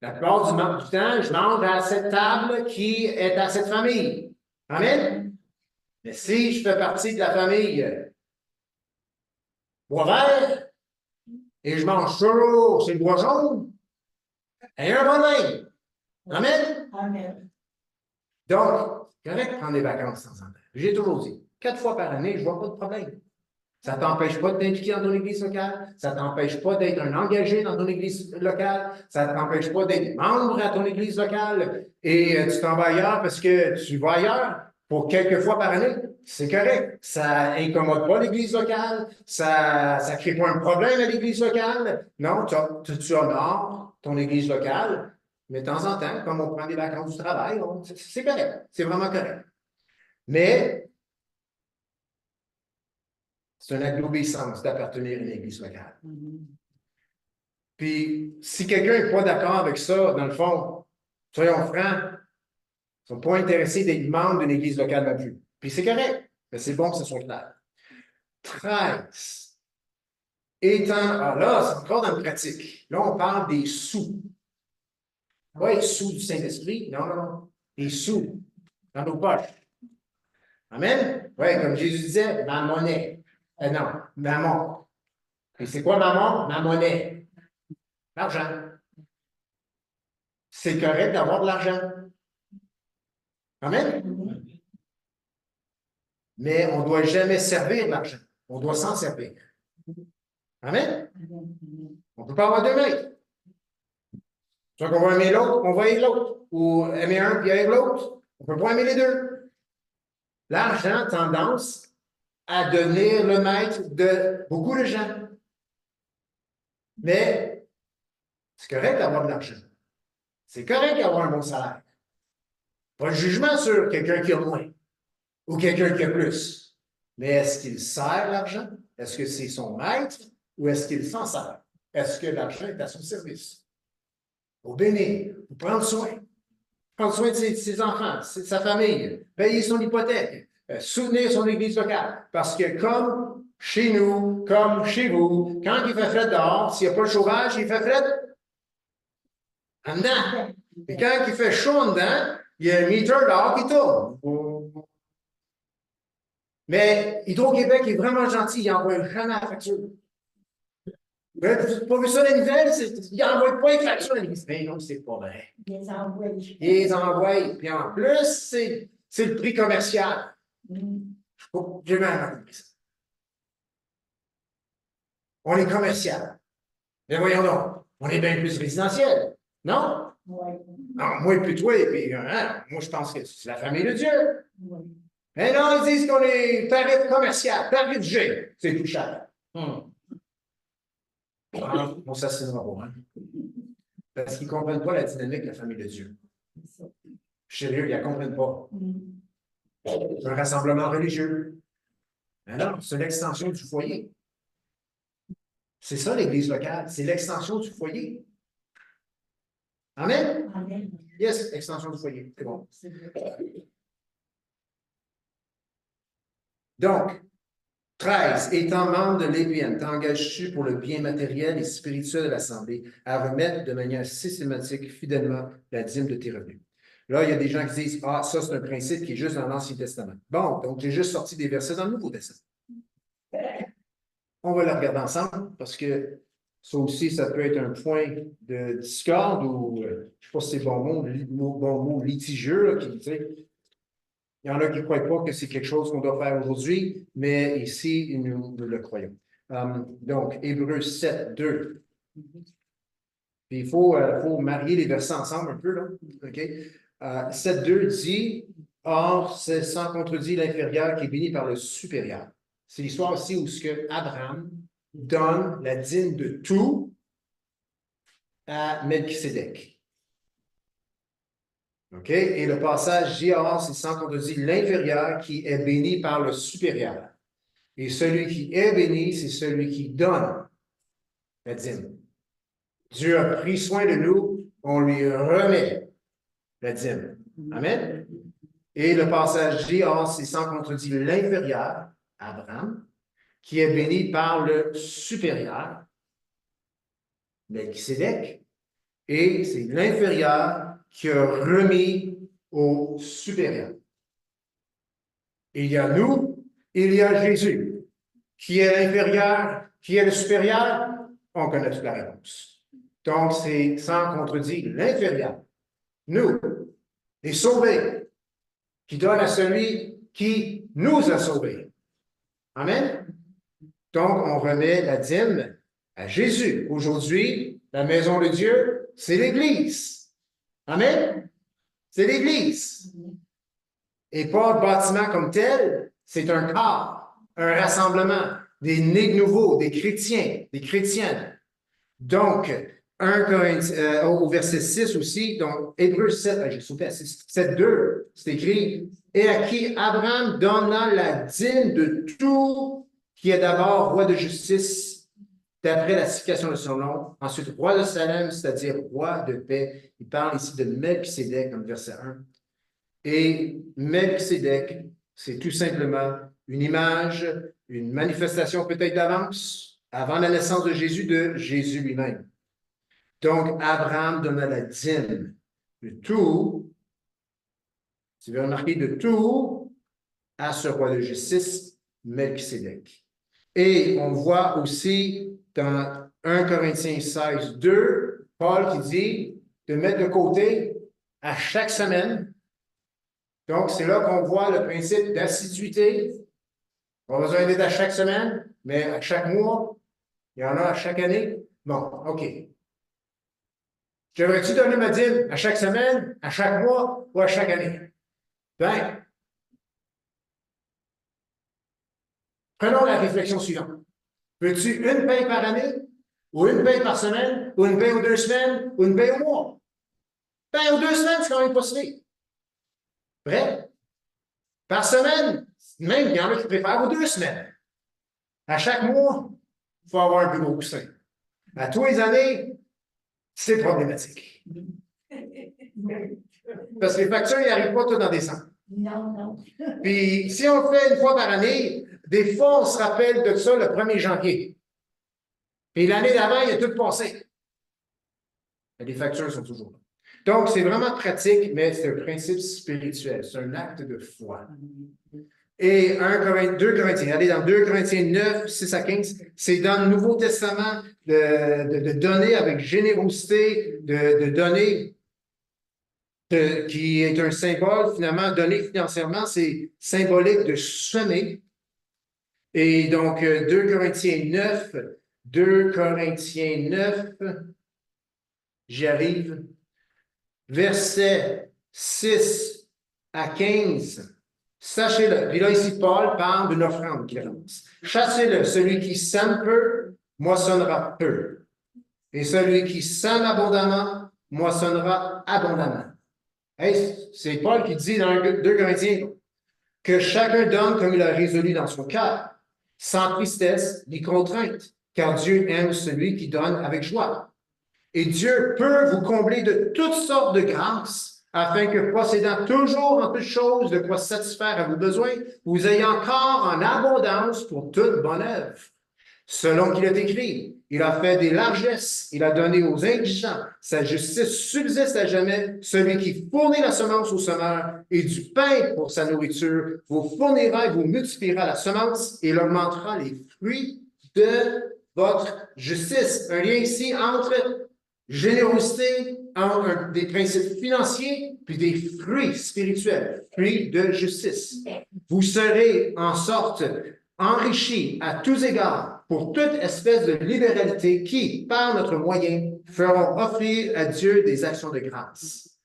la plupart du temps, je mange à cette table qui est à cette famille. Amen? Mais si je fais partie de la famille bois vert et je mange toujours sur le bois jaune, il y a un problème. Amen? Amen. Donc, c'est correct de prendre des vacances de temps en temps. J'ai toujours dit, 4 fois par année, je ne vois pas de problème. Ça ne t'empêche pas de t'impliquer dans ton église locale. Ça ne t'empêche pas d'être un engagé dans ton église locale. Ça ne t'empêche pas d'être membre à ton église locale. Et tu t'en vas ailleurs parce que tu vas ailleurs pour quelques fois par année. C'est correct. Ça incommode pas l'église locale. Ça ne crée pas un problème à l'église locale. Non, tu honores ton église locale. Mais de temps en temps, comme on prend des vacances du travail, c'est correct. C'est vraiment correct. Mais c'est une acte d'obéissance d'appartenir à une église locale. Puis, si quelqu'un n'est pas d'accord avec ça, dans le fond, soyons francs, ils ne sont pas intéressés d'être membre d'une église locale non plus. Puis c'est correct, mais c'est bon que ce soit clair. 13. Étant, là, c'est encore dans le pratique. Là, on parle des sous. Pas les sous du Saint-Esprit, non, non, non. Les sous dans nos poches. Amen? Oui, comme Jésus disait, ma monnaie. Non, maman. Et c'est quoi maman? Ma monnaie. L'argent. C'est correct d'avoir de l'argent. Amen? Mais on ne doit jamais servir l'argent. On doit s'en servir. Amen? On ne peut pas avoir deux mains. Soit qu'on va aimer l'autre, on va aimer l'autre. Ou aimer un puis aimer l'autre. On ne peut pas aimer les deux. L'argent a tendance à devenir le maître de beaucoup de gens. Mais c'est correct d'avoir de l'argent. C'est correct d'avoir un bon salaire. Pas de jugement sur quelqu'un qui a moins ou quelqu'un qui a plus. Mais est-ce qu'il sert l'argent? Est-ce que c'est son maître ou est-ce qu'il s'en sert? Est-ce que l'argent est à son service? Pour bénir, pour prendre soin. Prendre soin de ses enfants, de sa famille, payer son hypothèque, soutenir son église locale. Parce que comme chez nous, comme chez vous, quand il fait frais dehors, s'il n'y a pas le chauffage, il fait frais en dedans. Et quand il fait chaud en dedans, il y a un meter dehors qui tourne. Mais Hydro-Québec est vraiment gentil, il n'envoie jamais la facture. Vous n'avez pas vu ça dans les nouvelles? Il n'envoie pas les factures dans l'église. Mais non, c'est pas vrai. Il les envoie. Il les envoie. Puis en plus, c'est le prix commercial. J'ai mal compris ça. On est commercial. Mais voyons donc, on est bien plus résidentiel. Non? Oui. Non, moi et puis toi, et puis, moi je pense que c'est la famille de Dieu. Oui. Mais non, ils disent qu'on est tarif commercial, tarif G. C'est tout cher. On s'assinera pas, hein? Parce qu'ils ne comprennent pas la dynamique de la famille de Dieu. Sérieux, ils ne la comprennent pas. C'est un rassemblement religieux. Mais non, c'est l'extension du foyer. C'est ça, l'Église locale. C'est l'extension du foyer. Amen? Amen. Yes, extension du foyer. C'est bon. C'est vrai. Donc, 13. Étant membre de l'EPN, t'engages-tu pour le bien matériel et spirituel de l'Assemblée à remettre de manière systématique, fidèlement, la dîme de tes revenus? Là, il y a des gens qui disent, ah, ça, c'est un principe qui est juste dans l'Ancien Testament. Bon, donc j'ai juste sorti des versets dans le Nouveau Testament. On va le regarder ensemble parce que ça aussi, ça peut être un point de discorde ou, je ne sais pas si c'est bon mot litigieux, là, qui, tu sais, il y en a qui ne croient pas que c'est quelque chose qu'on doit faire aujourd'hui, mais ici, nous le croyons. Donc, Hébreux 7, 2. Puis il faut marier les versets ensemble un peu, là. OK? 7, 2 dit, or, c'est sans contredit l'inférieur qui est béni par le supérieur. C'est l'histoire aussi où ce que Abraham donne la dîme de tout à Melchisédek. OK? Et le passage dit, or, c'est sans contredit l'inférieur qui est béni par le supérieur. Et celui qui est béni, c'est celui qui donne la dîme. Dieu a pris soin de nous, on lui remet la dîme. Amen. Et le passage dit, or, c'est sans contredit l'inférieur, Abraham, qui est béni par le supérieur, Melchisédek, et c'est l'inférieur qui a remis au supérieur. Il y a nous, il y a Jésus. Qui est l'inférieur, qui est le supérieur? On connaît toute la réponse. Donc, c'est sans contredit l'inférieur. Nous, les sauvés, qui donne à celui qui nous a sauvés. Amen. Donc, on remet la dîme à Jésus. Aujourd'hui, la maison de Dieu, c'est l'Église. Amen. C'est l'Église. Et pas le bâtiment comme tel, c'est un corps, un rassemblement, des nés nouveaux, des chrétiens, des chrétiennes. Donc, au verset 6 aussi, donc Hébreux 7, j'ai sauté à 7, 2, c'est écrit, et à qui Abraham donna la dîme de tout qui est d'abord roi de justice, d'après la signification de son nom, ensuite roi de Salem, c'est-à-dire roi de paix. Il parle ici de Melchisédek, comme verset 1. Et Melchisédek, c'est tout simplement une image, une manifestation peut-être d'avance, avant la naissance de Jésus lui-même. Donc, Abraham donna la dîme de tout, tu veux remarquer, de tout à ce roi de justice, Melchisédek. Et on voit aussi dans 1 Corinthiens 16, 2, Paul qui dit de mettre de côté à chaque semaine. Donc, c'est là qu'on voit le principe d'assiduité. On a besoin d'être à chaque semaine, mais à chaque mois, il y en a à chaque année. Bon, OK. J'aimerais-tu donner ma dîme à chaque semaine, à chaque mois ou à chaque année? Bien, prenons la réflexion suivante. Veux-tu une paye par année, ou une paye par semaine, ou une paye aux 2 semaines, ou une paye au mois? Paye aux 2 semaines, c'est quand même possible. Vrai? Par semaine, même, il y en a qui préfèrent aux 2 semaines. À chaque mois, il faut avoir un plus gros coussin. À tous les années, c'est problématique. Parce que les factures, ils n'arrivent pas toutes dans décembre. Non, non. Puis, si on le fait une fois par année, des fois, on se rappelle de ça le 1er janvier. Puis l'année d'avant, il a tout passé. Mais les factures sont toujours là. Donc, c'est vraiment pratique, mais c'est un principe spirituel. C'est un acte de foi. Et 2 Corinthiens, allez dans 2 Corinthiens 9, 6 à 15, c'est dans le Nouveau Testament de donner avec générosité, de donner, qui est un symbole, finalement, donner financièrement, c'est symbolique de semer. Et donc, 2 Corinthiens 9, j'y arrive, versets 6 à 15. Sachez-le. Puis là, ici, Paul parle d'une offrande qui lance. Chassez-le. Celui qui sème peu, moissonnera peu. Et celui qui sème abondamment, moissonnera abondamment. Hey, c'est Paul qui dit dans 2 Corinthiens que chacun donne comme il a résolu dans son cœur, sans tristesse ni contrainte, car Dieu aime celui qui donne avec joie. Et Dieu peut vous combler de toutes sortes de grâces, afin que, possédant toujours en toutes choses de quoi satisfaire à vos besoins, vous ayez encore en abondance pour toute bonne œuvre. Selon qu'il est écrit, il a fait des largesses, il a donné aux indigents, sa justice subsiste à jamais, celui qui fournit la semence au semeur et du pain pour sa nourriture, vous fournira et vous multipliera la semence et il augmentera les fruits de votre justice. Un lien ici entre générosité, entre des principes financiers, puis des fruits spirituels, fruits de justice. Vous serez en sorte enrichis à tous égards pour toute espèce de libéralité qui, par notre moyen, feront offrir à Dieu des actions de grâce.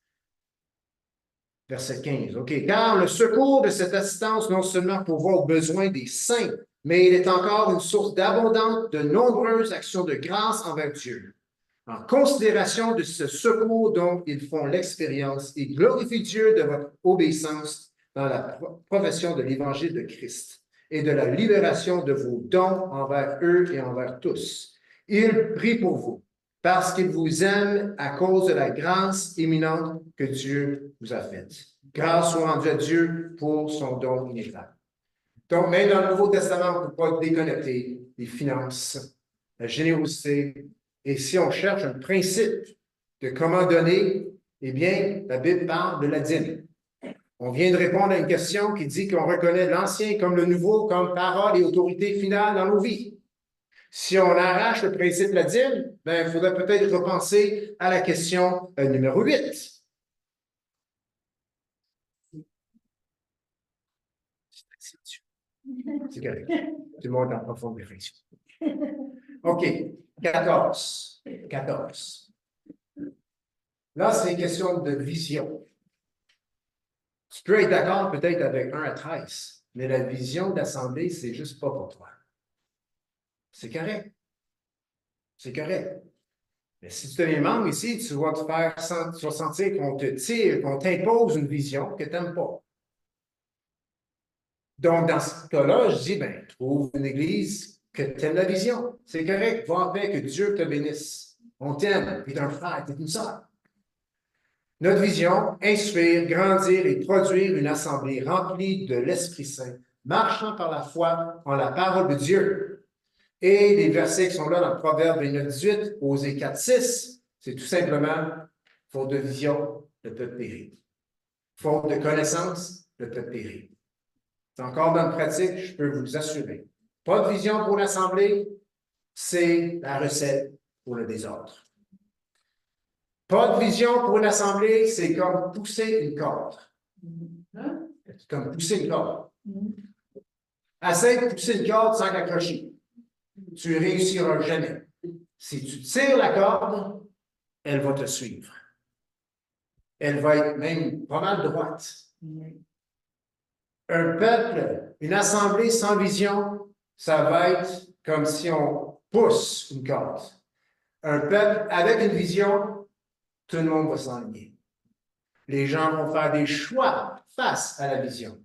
Verset 15. OK. Car le secours de cette assistance non seulement pourvoit aux besoins des saints, mais il est encore une source d'abondante, de nombreuses actions de grâce envers Dieu. En considération de ce secours dont ils font l'expérience, et glorifient Dieu de votre obéissance dans la profession de l'Évangile de Christ et de la libération de vos dons envers eux et envers tous. Ils prient pour vous, parce qu'il vous aime à cause de la grâce imminente que Dieu vous a faite. Grâce soit rendue à Dieu pour son don inégalable. Donc, même dans le Nouveau Testament, on ne peut pas déconnecter les finances, la générosité. Et si on cherche un principe de comment donner, eh bien, la Bible parle de la dîme. On vient de répondre à une question qui dit qu'on reconnaît l'Ancien comme le Nouveau, comme parole et autorité finale dans nos vies. Si on arrache le principe de la dîme, ben, il faudrait peut-être repenser à la question numéro 8. C'est correct. Tout le monde est en profonde réflexion. OK. 14. 14. Là, c'est une question de vision. Tu peux être d'accord peut-être avec 1 à 13, mais la vision d'assemblée, c'est juste pas pour toi. C'est correct. C'est correct. Mais si tu deviens membre ici, tu vas te faire tu vas sentir qu'on te tire, qu'on t'impose une vision que tu n'aimes pas. Donc, dans ce cas-là, je dis, ben, trouve une église que tu aimes la vision. C'est correct, va en paix, que Dieu te bénisse. On t'aime, tu es un frère, tu es une sœur. Notre vision, instruire, grandir et produire une assemblée remplie de l'Esprit Saint, marchant par la foi en la parole de Dieu. Et les versets qui sont là dans le Proverbe 29-18, Osée 4-6, c'est tout simplement, faute de vision, le peuple périt. Faute de connaissance, le peuple périt. C'est encore dans le pratique, je peux vous assurer. Pas de vision pour l'Assemblée, c'est la recette pour le désordre. Pas de vision pour une assemblée, c'est comme pousser une corde. C'est comme pousser une corde. Essaye de pousser une corde sans l'accrocher. Tu ne réussiras jamais. Si tu tires la corde, elle va te suivre. Elle va être même pas mal droite. Un peuple, une assemblée sans vision, ça va être comme si on pousse une corde. Un peuple avec une vision, tout le monde va s'enligner. Les gens vont faire des choix face à la vision.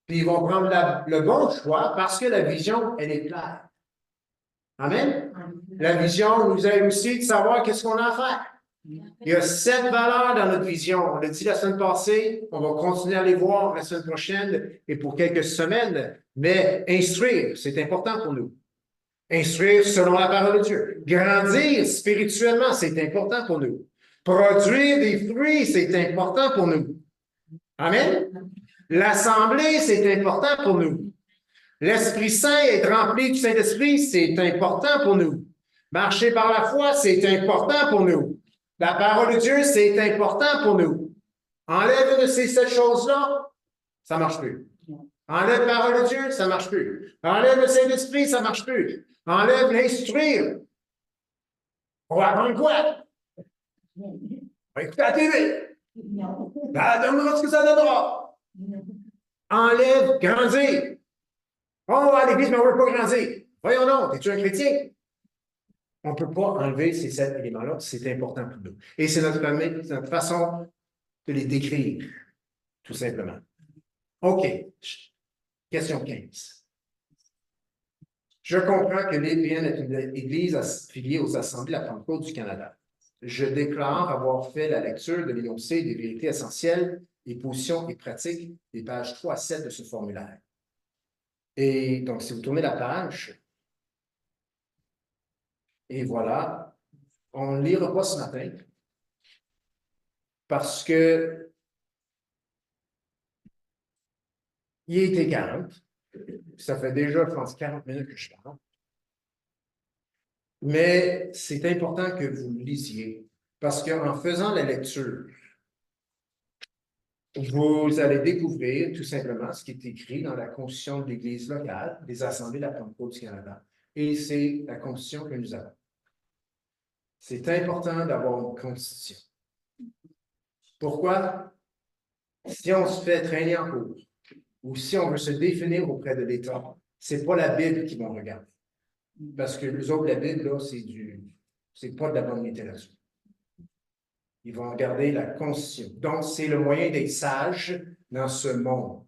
Puis ils vont prendre le bon choix parce que la vision, elle est claire. Amen? La vision nous aide aussi de savoir qu'est-ce qu'on a à faire. Il y a 7 valeurs dans notre vision. On l'a dit la semaine passée, on va continuer à les voir la semaine prochaine et pour quelques semaines, mais instruire, c'est important pour nous. Instruire selon la parole de Dieu. Grandir spirituellement, c'est important pour nous. Produire des fruits, c'est important pour nous. Amen? L'assemblée, c'est important pour nous. L'Esprit Saint, être rempli du Saint-Esprit, c'est important pour nous. Marcher par la foi, c'est important pour nous. La parole de Dieu, c'est important pour nous. Enlève une de ces 7 choses-là, ça ne marche plus. Enlève la parole de Dieu, ça ne marche plus. Enlève le Saint-Esprit, ça ne marche plus. Enlève l'instruire. On va apprendre quoi? On va écouter la TV. Ça donnera ce que ça donnera. Enlève, grandir. On va à l'église, mais on ne veut pas grandir. Voyons donc, es-tu un chrétien? On ne peut pas enlever ces 7 éléments-là, c'est important pour nous. Et c'est notre façon de les décrire, tout simplement. OK. Question 15. Je comprends que l'EPN est une église affiliée aux Assemblées de la Pentecôte du Canada. Je déclare avoir fait la lecture de l'énoncé des vérités essentielles, des positions et pratiques des pages 3 à 7 de ce formulaire. Et donc, si vous tournez la page, et voilà, on ne lira pas ce matin parce que il était 40. Ça fait déjà, je pense, 40 minutes que je parle. Mais c'est important que vous lisiez parce qu'en faisant la lecture, vous allez découvrir tout simplement ce qui est écrit dans la Constitution de l'Église locale, des Assemblées de la Pentecôte du Canada. Et c'est la Constitution que nous avons. C'est important d'avoir une Constitution. Pourquoi? Si on se fait traîner en cours ou si on veut se définir auprès de l'État, ce n'est pas la Bible qu'ils vont regarder. Parce que les autres, la Bible, là, c'est pas de la bonne littérature. Ils vont regarder la Constitution. Donc, c'est le moyen d'être sage dans ce monde.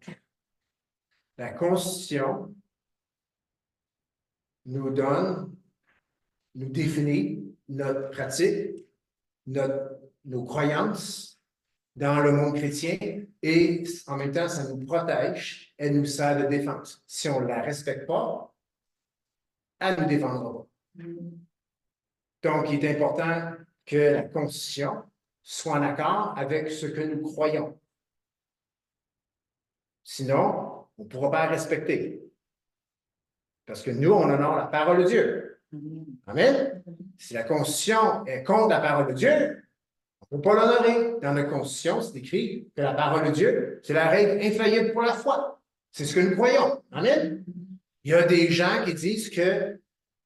La Constitution nous donne, nous définit notre pratique, nos croyances dans le monde chrétien et en même temps, ça nous protège, elle nous sert de défense. Si on ne la respecte pas, elle ne nous défendra pas. Donc, il est important que la Constitution soit en accord avec ce que nous croyons. Sinon, on ne pourra pas la respecter. Parce que nous, on honore la parole de Dieu. Amen. Si la Constitution est contre la parole de Dieu, on ne peut pas l'honorer. Dans notre Constitution, c'est écrit que la parole de Dieu, c'est la règle infaillible pour la foi. C'est ce que nous croyons. Amen. Il y a des gens qui disent que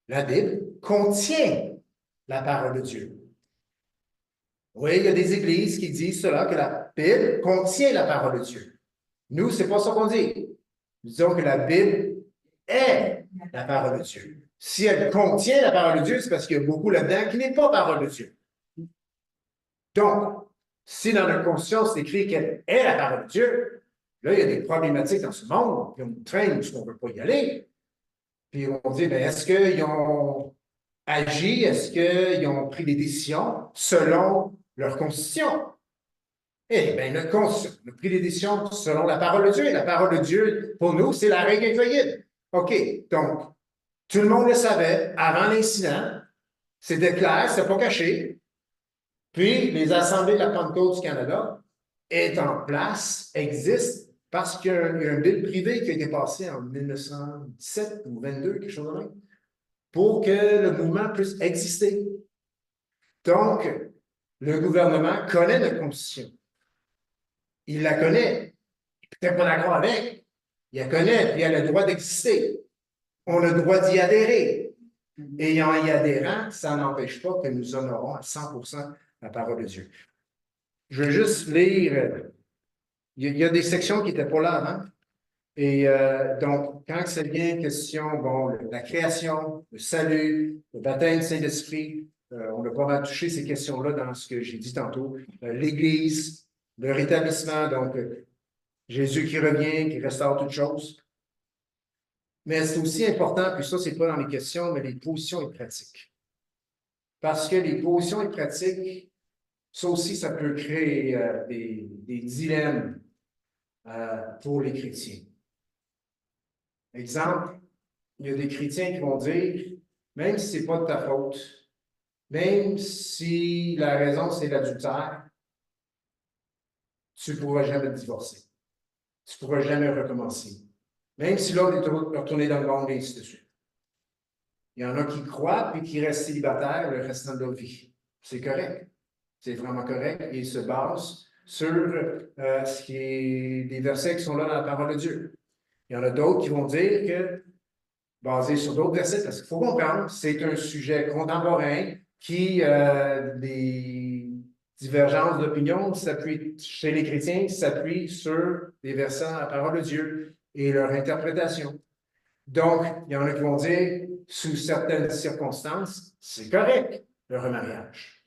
la Bible contient la parole de Dieu. Oui, il y a des églises qui disent cela, que la Bible contient la parole de Dieu. Nous, ce n'est pas ça qu'on dit. Nous disons que la Bible est la parole de Dieu. Si elle contient la parole de Dieu, c'est parce qu'il y a beaucoup là-dedans qui n'est pas parole de Dieu. Donc, si dans notre conscience, c'est écrit qu'elle est la parole de Dieu, là, il y a des problématiques dans ce monde, puis on nous traîne où on ne veut pas y aller. Puis on dit, bien, est-ce qu'ils ont agi, est-ce qu'ils ont pris des décisions selon leur constitution? Eh bien, notre constitution, on a pris des décisions selon la parole de Dieu. Et la parole de Dieu, pour nous, c'est la règle infaillible. OK, donc, tout le monde le savait avant l'incident. C'était clair, c'était pas caché. Puis, les assemblées de la Pentecôte du Canada est en place, existent, parce qu'il y a un bill privé qui a été passé en 1917 ou 22, quelque chose de même, pour que le mouvement puisse exister. Donc, le gouvernement connaît notre Constitution. Il la connaît. Il n'est peut-être pas d'accord avec. Il la connaît, puis elle a le droit d'exister. On a le droit d'y adhérer. Et en y adhérant, ça n'empêche pas que nous honorons à 100% la parole de Dieu. Je vais juste lire. Il y a des sections qui n'étaient pas là avant. Et donc, quand c'est bien question, bon, la création, le salut, le baptême du Saint-Esprit, on n'a pas mal touché ces questions-là dans ce que j'ai dit tantôt. L'Église, le rétablissement, donc Jésus qui revient, qui restaure toutes choses. Mais c'est aussi important, puis ça, c'est pas dans les questions, mais les positions et pratiques. Parce que les positions et pratiques, ça aussi, ça peut créer des dilemmes pour les chrétiens. Exemple, il y a des chrétiens qui vont dire, même si ce n'est pas de ta faute, même si la raison c'est l'adultère, tu ne pourras jamais te divorcer. Tu ne pourras jamais recommencer. Même si l'autre est retourné dans le monde et ainsi de suite. Il y en a qui croient puis qui restent célibataires le restant de leur vie. C'est correct. C'est vraiment correct. Et ils se basent sur ce qui est des versets qui sont là dans la parole de Dieu. Il y en a d'autres qui vont dire que, basés sur d'autres versets, parce qu'il faut comprendre, c'est un sujet contemporain qui, des divergences d'opinion s'appuient chez les chrétiens, s'appuient sur des versets de la parole de Dieu et leur interprétation. Donc, il y en a qui vont dire, sous certaines circonstances, c'est correct, le remariage.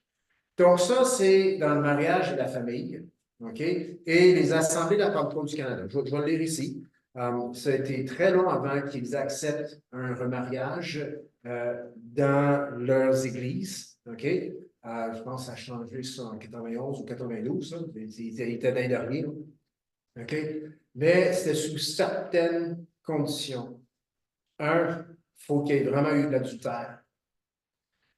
Donc, ça, c'est dans le mariage et la famille, OK? Et les assemblées de la Pentecôte du Canada. Je vais le lire ici. Ça a été très long avant qu'ils acceptent un remariage dans leurs églises, OK? Je pense que ça a changé ça en 91 ou 92, ça. Il était dans les derniers, OK? Mais c'était sous certaines conditions. Un, il faut qu'il y ait vraiment eu de l'adultère.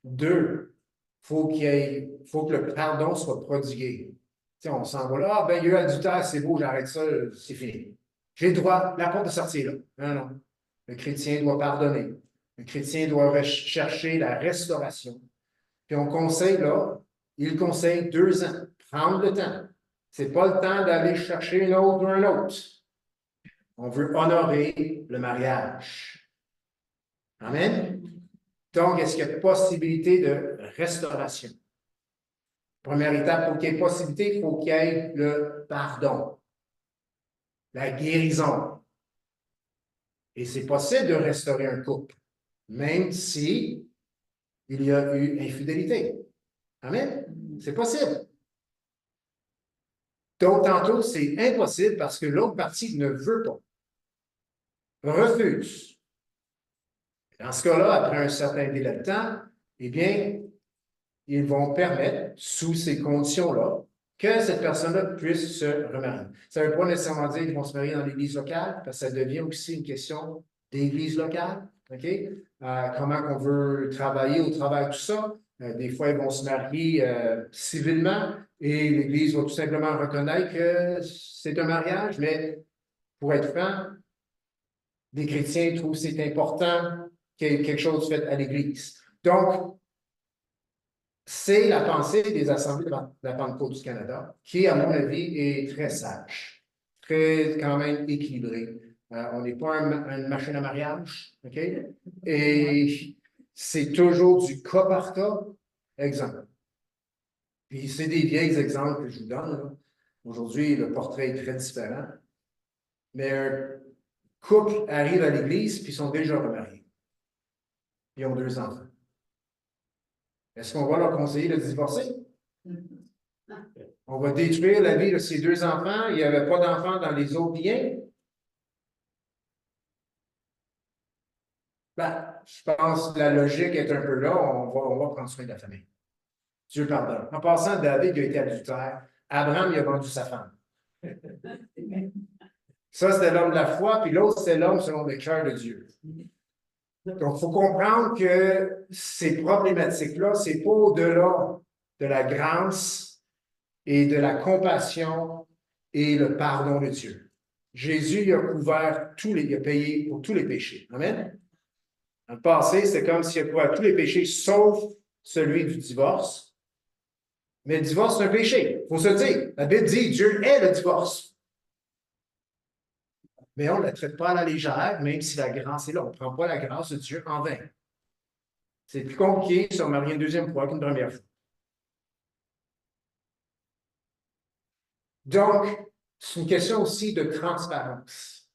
Deux, il faut que le pardon soit prodigué. T'sais, on s'en va là, ben il y a eu adultère, c'est beau, j'arrête ça, c'est fini. J'ai le droit, la porte de sortir là. Non, non. Le chrétien doit pardonner. Le chrétien doit chercher la restauration. Puis on conseille là, il conseille 2 ans. Prendre le temps. Ce n'est pas le temps d'aller chercher un autre ou un autre. On veut honorer le mariage. Amen. Donc, est-ce qu'il y a possibilité de restauration? Première étape, pour qu'il y ait possibilité, il faut qu'il y ait le pardon, la guérison. Et c'est possible de restaurer un couple, même si il y a eu infidélité. Amen? C'est possible. Donc, tantôt, c'est impossible parce que l'autre partie ne veut pas, refuse. Dans ce cas-là, après un certain délai de temps, eh bien, ils vont permettre, sous ces conditions-là, que cette personne-là puisse se remarier. Ça ne veut pas nécessairement dire qu'ils vont se marier dans l'église locale, parce que ça devient aussi une question d'église locale. OK? Comment on veut travailler au travers de tout ça. Des fois, ils vont se marier civilement et l'Église va tout simplement reconnaître que c'est un mariage, mais pour être franc, les chrétiens trouvent que c'est important qu'il y ait quelque chose fait à l'Église. Donc, c'est la pensée des assemblées de la Pentecôte du Canada qui, à mon avis, est très sage, très quand même équilibrée. On n'est pas une machine à mariage, OK? Et c'est toujours du cas par cas, exemple. Puis c'est des vieils exemples que je vous donne, là. Aujourd'hui, le portrait est très différent. Mais un couple arrive à l'église puis ils sont déjà remariés. Ils ont 2 enfants. Est-ce qu'on va leur conseiller de divorcer? On va détruire la vie de ces 2 enfants. Il n'y avait pas d'enfants dans les autres liens. Ben, je pense que la logique est un peu là. On va prendre soin de la famille. Dieu pardonne. En passant, David a été adultère. Abraham, il a vendu sa femme. Ça, c'était l'homme de la foi, puis l'autre, c'était l'homme selon le cœur de Dieu. Donc, il faut comprendre que ces problématiques-là, c'est pas au-delà de la grâce et de la compassion et le pardon de Dieu. Jésus, il a couvert il a payé pour tous les péchés. Amen? Dans le passé, c'est comme s'il a couvert tous les péchés, sauf celui du divorce. Mais le divorce, c'est un péché. Il faut se dire. La Bible dit, Dieu est le divorce. Mais on ne la traite pas à la légère, même si la grâce est là. On ne prend pas la grâce de Dieu en vain. C'est plus compliqué de se marier une deuxième fois qu'une première fois. Donc, c'est une question aussi de transparence.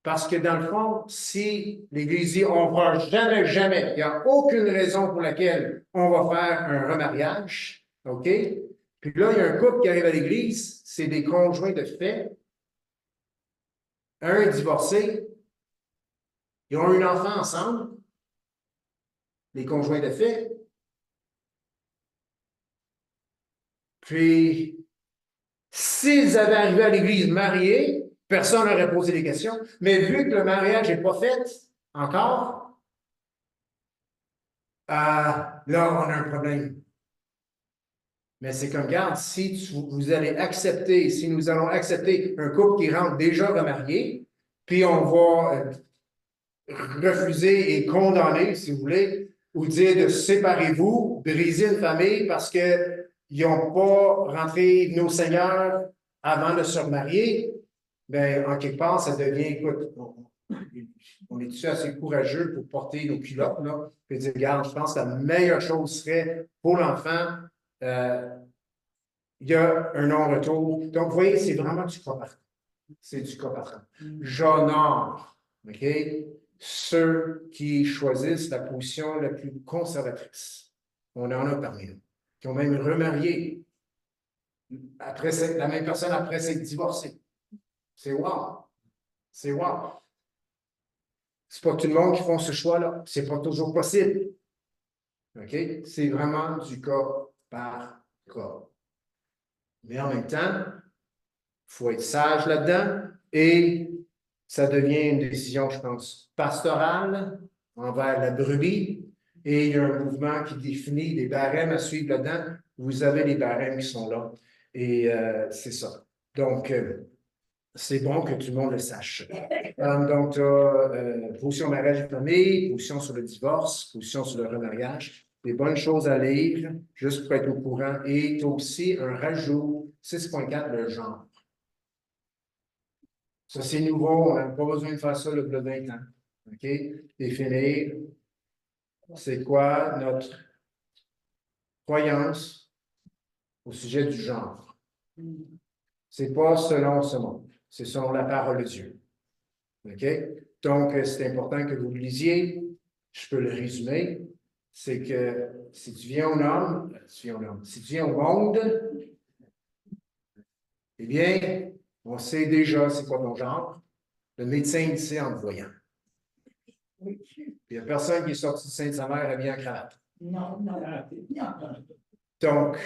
Parce que dans le fond, si l'Église dit on ne fera jamais, jamais, il n'y a aucune raison pour laquelle on va faire un remariage, OK? Puis là, il y a un couple qui arrive à l'Église, c'est des conjoints de fait, un est divorcé, ils ont un enfant ensemble, les conjoints de fait, puis s'ils avaient arrivé à l'Église mariés, personne n'aurait posé des questions. Mais vu que le mariage n'est pas fait encore, là, on a un problème. Mais c'est comme, regarde, si vous allez accepter, si nous allons accepter un couple qui rentre déjà remarié, puis on va refuser et condamner, si vous voulez, ou dire de séparez-vous, briser une famille parce qu'ils n'ont pas rentré nos seigneurs avant de se remarier, bien, en quelque part, ça devient, écoute, on est-tu assez courageux pour porter nos culottes, là, et dire, regarde, je pense que la meilleure chose serait pour l'enfant, il y a un non-retour. Donc, vous voyez, c'est vraiment du cas par cas. C'est du cas par cas. J'honore, OK, ceux qui choisissent la position la plus conservatrice. On en a parmi nous, qui ont même remarié après la même personne après s'être divorcée. C'est wow. C'est wow. C'est pas tout le monde qui font ce choix-là. C'est pas toujours possible. OK? C'est vraiment du cas par cas. Mais en même temps, il faut être sage là-dedans et ça devient une décision, je pense, pastorale envers la brebis. Et il y a un mouvement qui définit des barèmes à suivre là-dedans. Vous avez les barèmes qui sont là. Et c'est ça. Donc, c'est bon que tout le monde le sache. Donc, tu as position mariage et famille, position sur le divorce, position sur le remariage. Des bonnes choses à lire, juste pour être au courant. Et tu as aussi un rajout, 6.4, le genre. Ça, c'est nouveau, on n'a pas besoin de faire ça le 20 ans. OK? Définir, c'est quoi notre croyance au sujet du genre. C'est pas selon ce monde, c'est selon la parole de Dieu. OK? Donc, c'est important que vous le lisiez. Je peux le résumer. C'est que si tu viens au homme, si tu viens au monde, eh bien, on sait déjà c'est quoi ton genre. Le médecin dit en te voyant. Il n'y a personne qui est sorti de Sainte-Sa-Mère habillé en cravate. Non, non, non. Donc,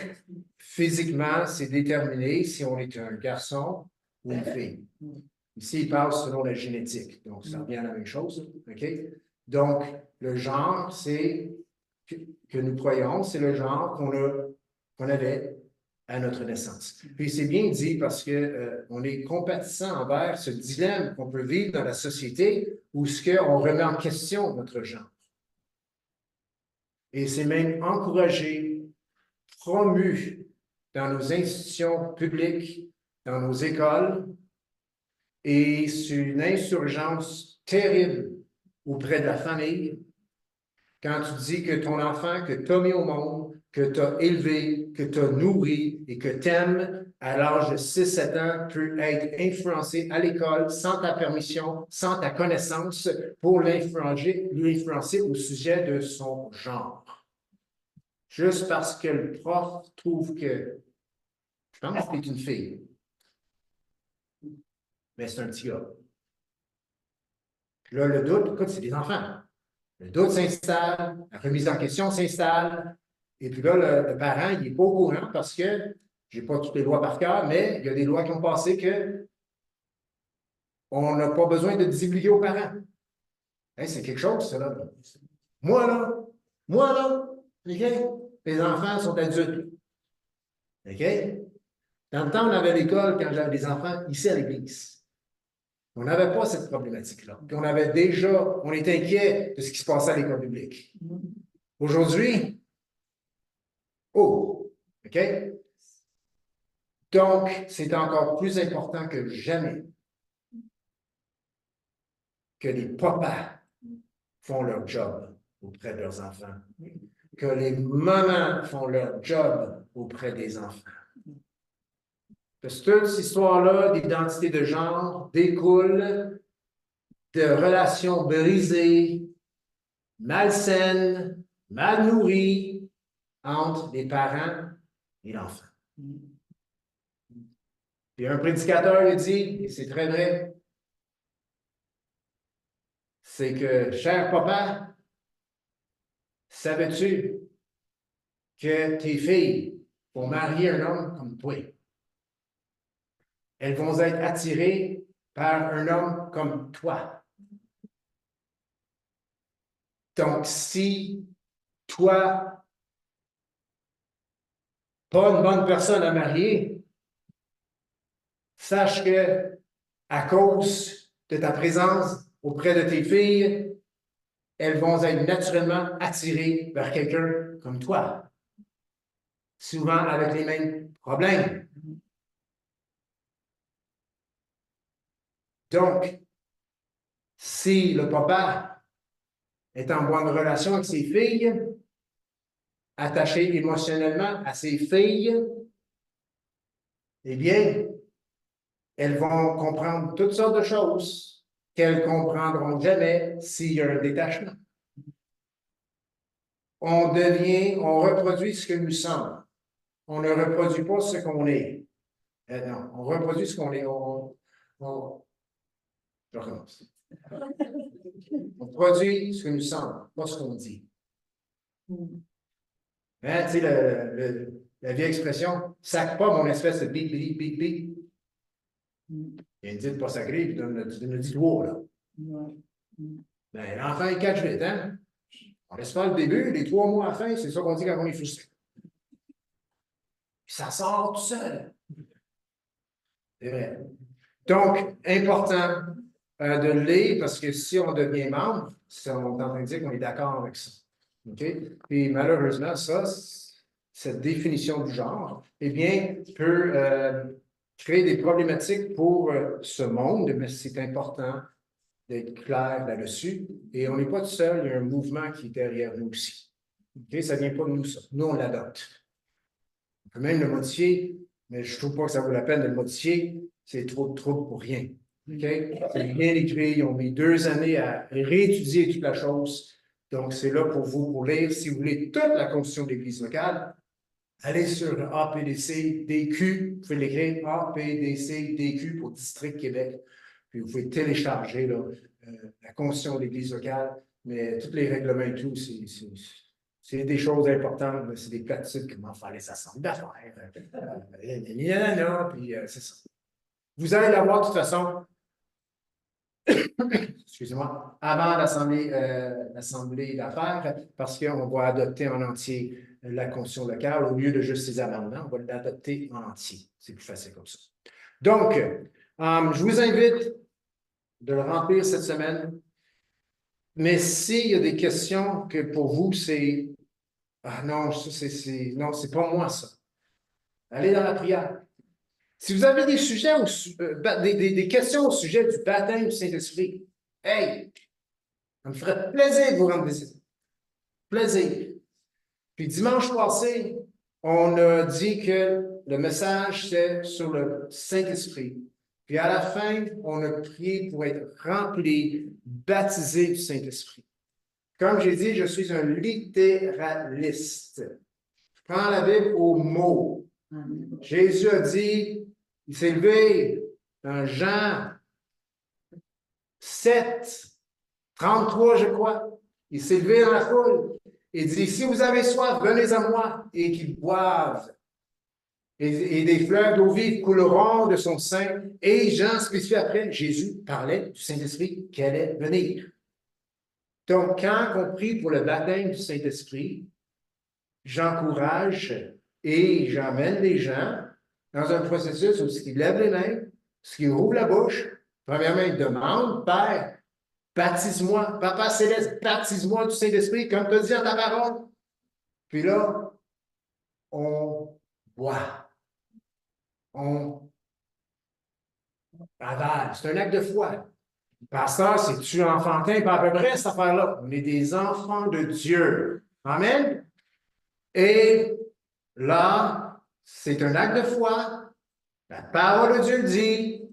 physiquement, c'est déterminé si on est un garçon ou une fille. Ici, il parle selon la génétique. Donc, ça revient à la même chose. OK? Donc, le genre, c'est que nous croyons, c'est le genre qu'on avait à notre naissance. Puis c'est bien dit parce que on est compatissant envers ce dilemme qu'on peut vivre dans la société où ce qu'on remet en question notre genre. Et c'est même encouragé, promu dans nos institutions publiques, dans nos écoles, et c'est une insurgence terrible auprès de la famille quand tu dis que ton enfant que tu as mis au monde, que tu as élevé, que tu as nourri et que tu aimes à l'âge de 6-7 ans peut être influencé à l'école sans ta permission, sans ta connaissance pour l'influencer au sujet de son genre. Juste parce que le prof trouve que je pense que tu es une fille, mais c'est un petit gars. Puis là, le doute, écoute, c'est des enfants. Le doute s'installe, la remise en question s'installe, et puis là, le parent, il n'est pas au courant parce que, je n'ai pas toutes les lois par cœur, mais il y a des lois qui ont passé que on n'a pas besoin de divulguer aux parents. Hey, c'est quelque chose, ça, là. Moi, là, OK? Les enfants sont adultes. OK? Dans le temps, on avait l'école quand j'avais des enfants ici à l'église. On n'avait pas cette problématique-là. Puis on était inquiet de ce qui se passait à l'école publique. Aujourd'hui, oh, OK? Donc, c'est encore plus important que jamais que les papas font leur job auprès de leurs enfants, que les mamans font leur job auprès des enfants. Parce que toute cette histoire-là d'identité de genre découle de relations brisées, malsaines, mal nourries entre les parents et l'enfant. Puis un prédicateur il dit, et c'est très vrai, c'est que, cher papa, savais-tu que tes filles vont marier un homme comme toi? Elles vont être attirées par un homme comme toi. Donc, si toi, pas une bonne personne à marier, sache que à cause de ta présence auprès de tes filles, elles vont être naturellement attirées vers quelqu'un comme toi, souvent avec les mêmes problèmes. Donc, si le papa est en bonne relation avec ses filles, attaché émotionnellement à ses filles, eh bien, elles vont comprendre toutes sortes de choses qu'elles ne comprendront jamais s'il y a un détachement. On reproduit ce que nous sommes. On ne reproduit pas ce qu'on est. Non, on reproduit ce qu'on est. Je recommence. On produit ce que nous sommes, pas ce qu'on dit. Hein, tu sais, la vieille expression, sac pas mon espèce de bip, bip, bip, bip. Il y a une dite pas sacrée, puis tu nous dis trois, là. Ben, l'enfant, il catch vite, hein? On laisse pas le début, les 3 mois à la fin, c'est ça qu'on dit quand on est frustré. Puis ça sort tout seul. C'est vrai. Donc, important de le lire parce que si on devient membre, on est en train de dire qu'on est d'accord avec ça. OK? Puis malheureusement, cette définition du genre, eh bien, peut créer des problématiques pour ce monde, mais c'est important d'être clair là-dessus. Et on n'est pas tout seul, il y a un mouvement qui est derrière nous aussi. OK? Ça ne vient pas de nous, ça. Nous, on l'adopte. On peut même le modifier, mais je ne trouve pas que ça vaut la peine de le modifier. C'est trop de trouble pour rien. Okay? C'est bien écrit. Ils ont mis 2 années à réétudier toute la chose. Donc, c'est là pour vous, pour lire. Si vous voulez toute la constitution de l'Église locale, allez sur APDC DQ. Vous pouvez l'écrire APDC DQ pour District Québec. Puis vous pouvez télécharger là, la constitution de l'Église locale, mais tous les règlements et tout, C'est des choses importantes, mais c'est des platitudes, comment faire les assemblées d'affaires. Puis c'est ça. Vous allez l'avoir de toute façon, excusez-moi, avant l'assemblée d'affaires, parce qu'on va adopter en entier la constitution locale au lieu de juste ces amendements, on va l'adopter en entier. C'est plus facile comme ça. Donc, je vous invite de le remplir cette semaine. Mais s'il y a des questions que pour vous, c'est ah non, non, c'est pas moi ça. Allez dans la prière. Si vous avez des sujets des questions au sujet du baptême du Saint-Esprit, hey, ça me ferait plaisir de vous rendre visite. Plaisir. Puis dimanche passé, on a dit que le message, c'est sur le Saint-Esprit. Puis à la fin, on a prié pour être rempli, baptisé du Saint-Esprit. Comme j'ai dit, je suis un littéraliste. Je prends la Bible au mot. Jésus a dit, il s'est levé dans Jean 7, 33, je crois. Il s'est levé dans la foule. Il dit, si vous avez soif, venez à moi et qu'ils boivent. Et des fleuves d'eau vive couleront de son sein. Et Jean spécifie après, Jésus parlait du Saint-Esprit qui allait venir. Donc, quand on prie pour le baptême du Saint-Esprit, j'encourage et j'emmène les gens dans un processus où ils lèvent les mains, ils ouvrent la bouche. Premièrement, ils demandent, Père, baptise-moi, Papa Céleste, baptise-moi du Saint-Esprit, comme tu as dit dans ta parole. Puis là, on boit. On avale. C'est un acte de foi. Pasteur, c'est-tu enfantin? Pas à peu près, cette affaire-là. On est des enfants de Dieu. Amen? Et là, c'est un acte de foi. La parole de Dieu dit,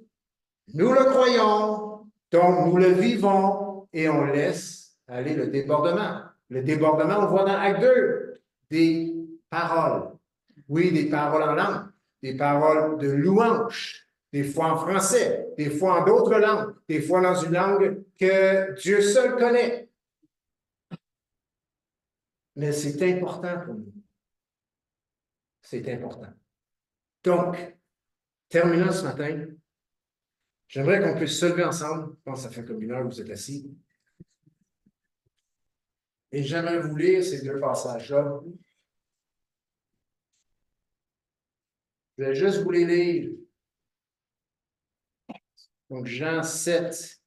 nous le croyons, donc nous le vivons et on laisse aller le débordement. Le débordement, on voit dans Acte 2, des paroles. Oui, des paroles en langue, des paroles de louange, des fois en français, des fois en d'autres langues, des fois dans une langue que Dieu seul connaît. Mais c'est important pour nous. C'est important. Donc, terminant ce matin, j'aimerais qu'on puisse se lever ensemble. Je pense que ça fait comme 1 heure que vous êtes assis. Et j'aimerais vous lire ces 2 passages-là. Je vais juste vous les lire. Donc, Jean 7,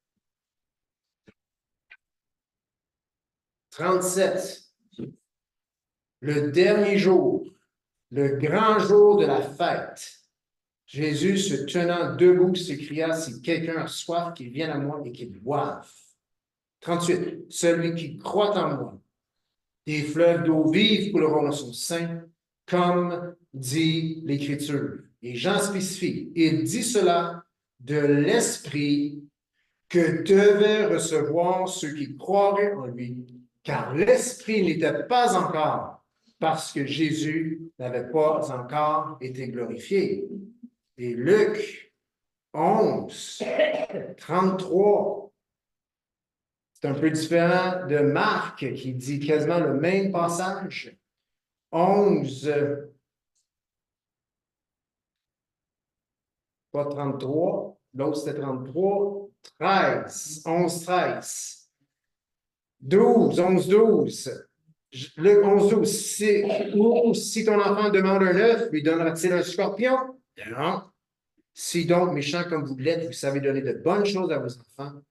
37. Le dernier jour, le grand jour de la fête, Jésus, se tenant debout, s'écria, si quelqu'un a soif, qu'il vienne à moi et qu'il boive. 38. Celui qui croit en moi, des fleuves d'eau vive couleront dans son sein, comme dit l'Écriture. Et Jean spécifie, il dit cela de l'Esprit que devaient recevoir ceux qui croiraient en lui, car l'Esprit n'était pas encore, parce que Jésus n'avait pas encore été glorifié. Et Luc 11, 33, c'est un peu différent de Marc qui dit quasiment le même passage. 11, pas 33, l'autre c'était 33, 13, 11, 13, 12, 11, 12. Le 11, 12, si ton enfant demande un œuf, lui donnera-t-il un scorpion? Non. Si donc, méchants comme vous l'êtes, vous savez donner de bonnes choses à vos enfants,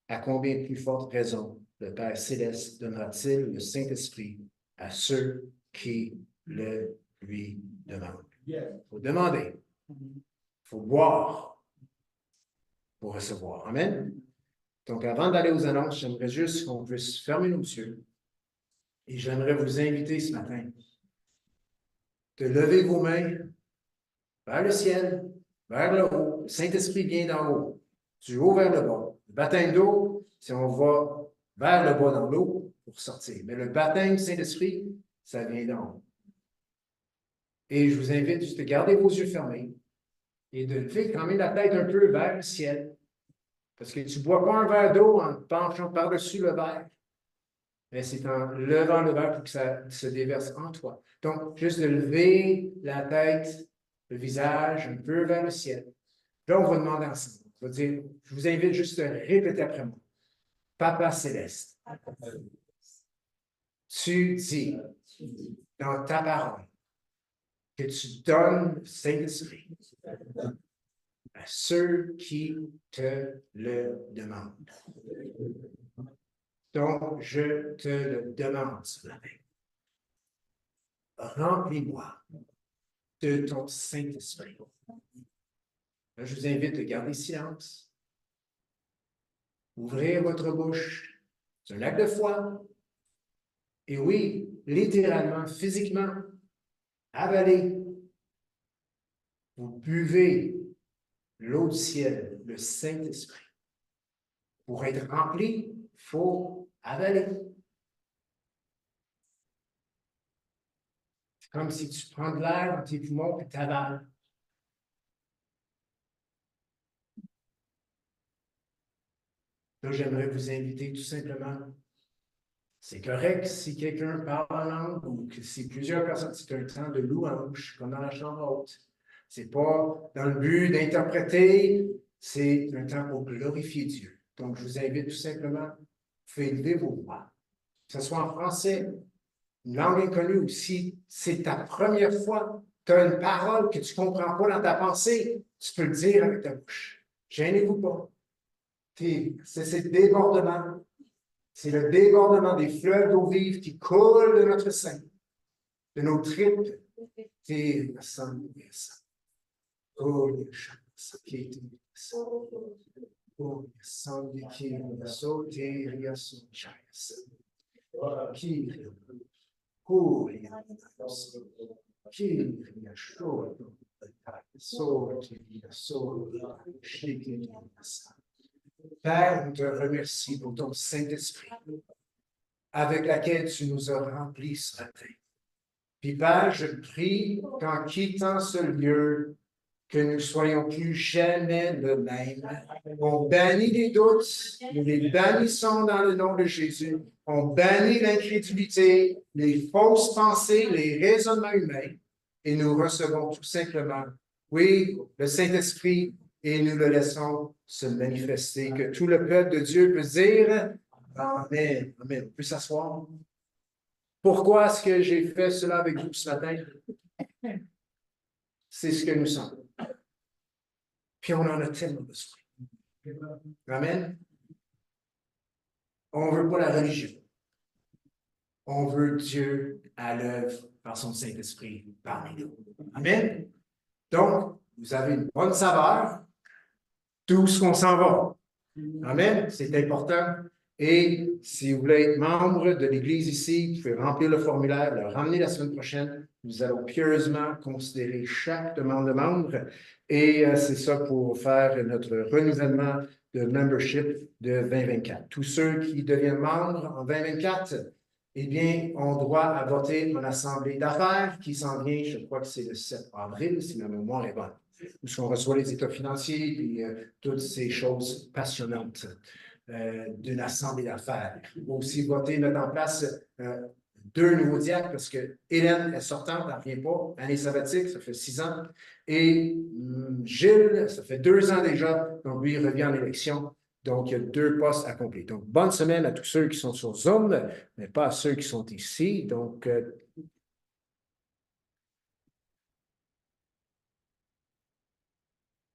à combien plus forte raison le Père Céleste donnera-t-il le Saint-Esprit à ceux qui le lui demandent? Il faut demander. Il faut boire pour recevoir. Amen? Donc, avant d'aller aux annonces, j'aimerais juste qu'on puisse fermer nos yeux et j'aimerais vous inviter ce matin de lever vos mains vers le ciel, vers le haut. Le Saint-Esprit vient d'en haut, du haut vers le bas. Le baptême d'eau, c'est on va vers le bas dans l'eau pour sortir. Mais le baptême du Saint-Esprit, ça vient d'en haut. Et je vous invite juste à garder vos yeux fermés et de lever quand même la tête un peu vers le ciel. Parce que tu ne bois pas un verre d'eau en te penchant par-dessus le verre. mais c'est en levant le verre pour que ça se déverse en toi. Donc, juste de lever la tête, le visage un peu vers le ciel. Là, on va demander ensemble. On va dire, je vous invite juste à répéter après moi. Papa céleste, tu dis dans ta parole que tu donnes le Saint-Esprit à ceux qui te le demandent. Donc, je te le demande ce matin. Remplis-moi de ton Saint-Esprit. Je vous invite à garder silence. Ouvrir votre bouche. C'est un acte de foi. Et oui, littéralement, physiquement, avaler. Vous buvez l'eau du ciel, le Saint-Esprit. Pour être rempli, il faut avaler. C'est comme si tu prends de l'air dans tes poumons et tu avales. Là, j'aimerais vous inviter tout simplement. C'est correct si quelqu'un parle en langue ou que si plusieurs personnes, c'est un temps de louange, comme dans la chambre haute. C'est pas dans le but d'interpréter, c'est un temps pour glorifier Dieu. Donc, je vous invite tout simplement, faites lever vos voix, que ce soit en français, une langue inconnue, ou si c'est ta première fois, tu as une parole que tu ne comprends pas dans ta pensée, tu peux le dire avec ta bouche. Gênez-vous pas. C'est le débordement. C'est le débordement des fleuves d'eau vive qui coulent de notre sein, de nos tripes. Père, nous te remercions pour ton Saint-Esprit avec laquelle tu nous as remplis ce matin. Puis Père, je prie qu'en quittant ce lieu, que nous soyons plus jamais le même. On bannit les doutes, nous les bannissons dans le nom de Jésus. On bannit l'incrédulité, les fausses pensées, les raisonnements humains, et nous recevons tout simplement, oui, le Saint-Esprit, et nous le laissons se manifester. Que tout le peuple de Dieu peut dire Amen. Amen. On peut s'asseoir. Pourquoi est-ce que j'ai fait cela avec vous ce matin? C'est ce que nous sommes. Puis on en a tellement besoin. Amen. On ne veut pas la religion. On veut Dieu à l'œuvre par son Saint-Esprit parmi nous. Amen. Donc, vous avez une bonne saveur. Tout ce qu'on s'en va. Amen. C'est important. Et si vous voulez être membre de l'Église ici, vous pouvez remplir le formulaire, le ramener la semaine prochaine. Nous allons pieusement considérer chaque demande de membre. Et c'est ça pour faire notre renouvellement de membership de 2024. Tous ceux qui deviennent membres en 2024, eh bien, ont droit à voter en assemblée d'affaires qui s'en vient, je crois que c'est le 7 avril, si ma mémoire est bonne, où on reçoit les états financiers et toutes ces choses passionnantes d'une assemblée d'affaires. Il faut aussi voter, mettre en place 2 nouveaux diacres parce que Hélène est sortante, elle ne revient pas, année sabbatique, ça fait 6 ans, et Gilles, ça fait 2 ans déjà, donc lui, il revient en élection. Donc, il y a 2 postes accomplis. Donc, bonne semaine à tous ceux qui sont sur Zoom, mais pas à ceux qui sont ici. Donc,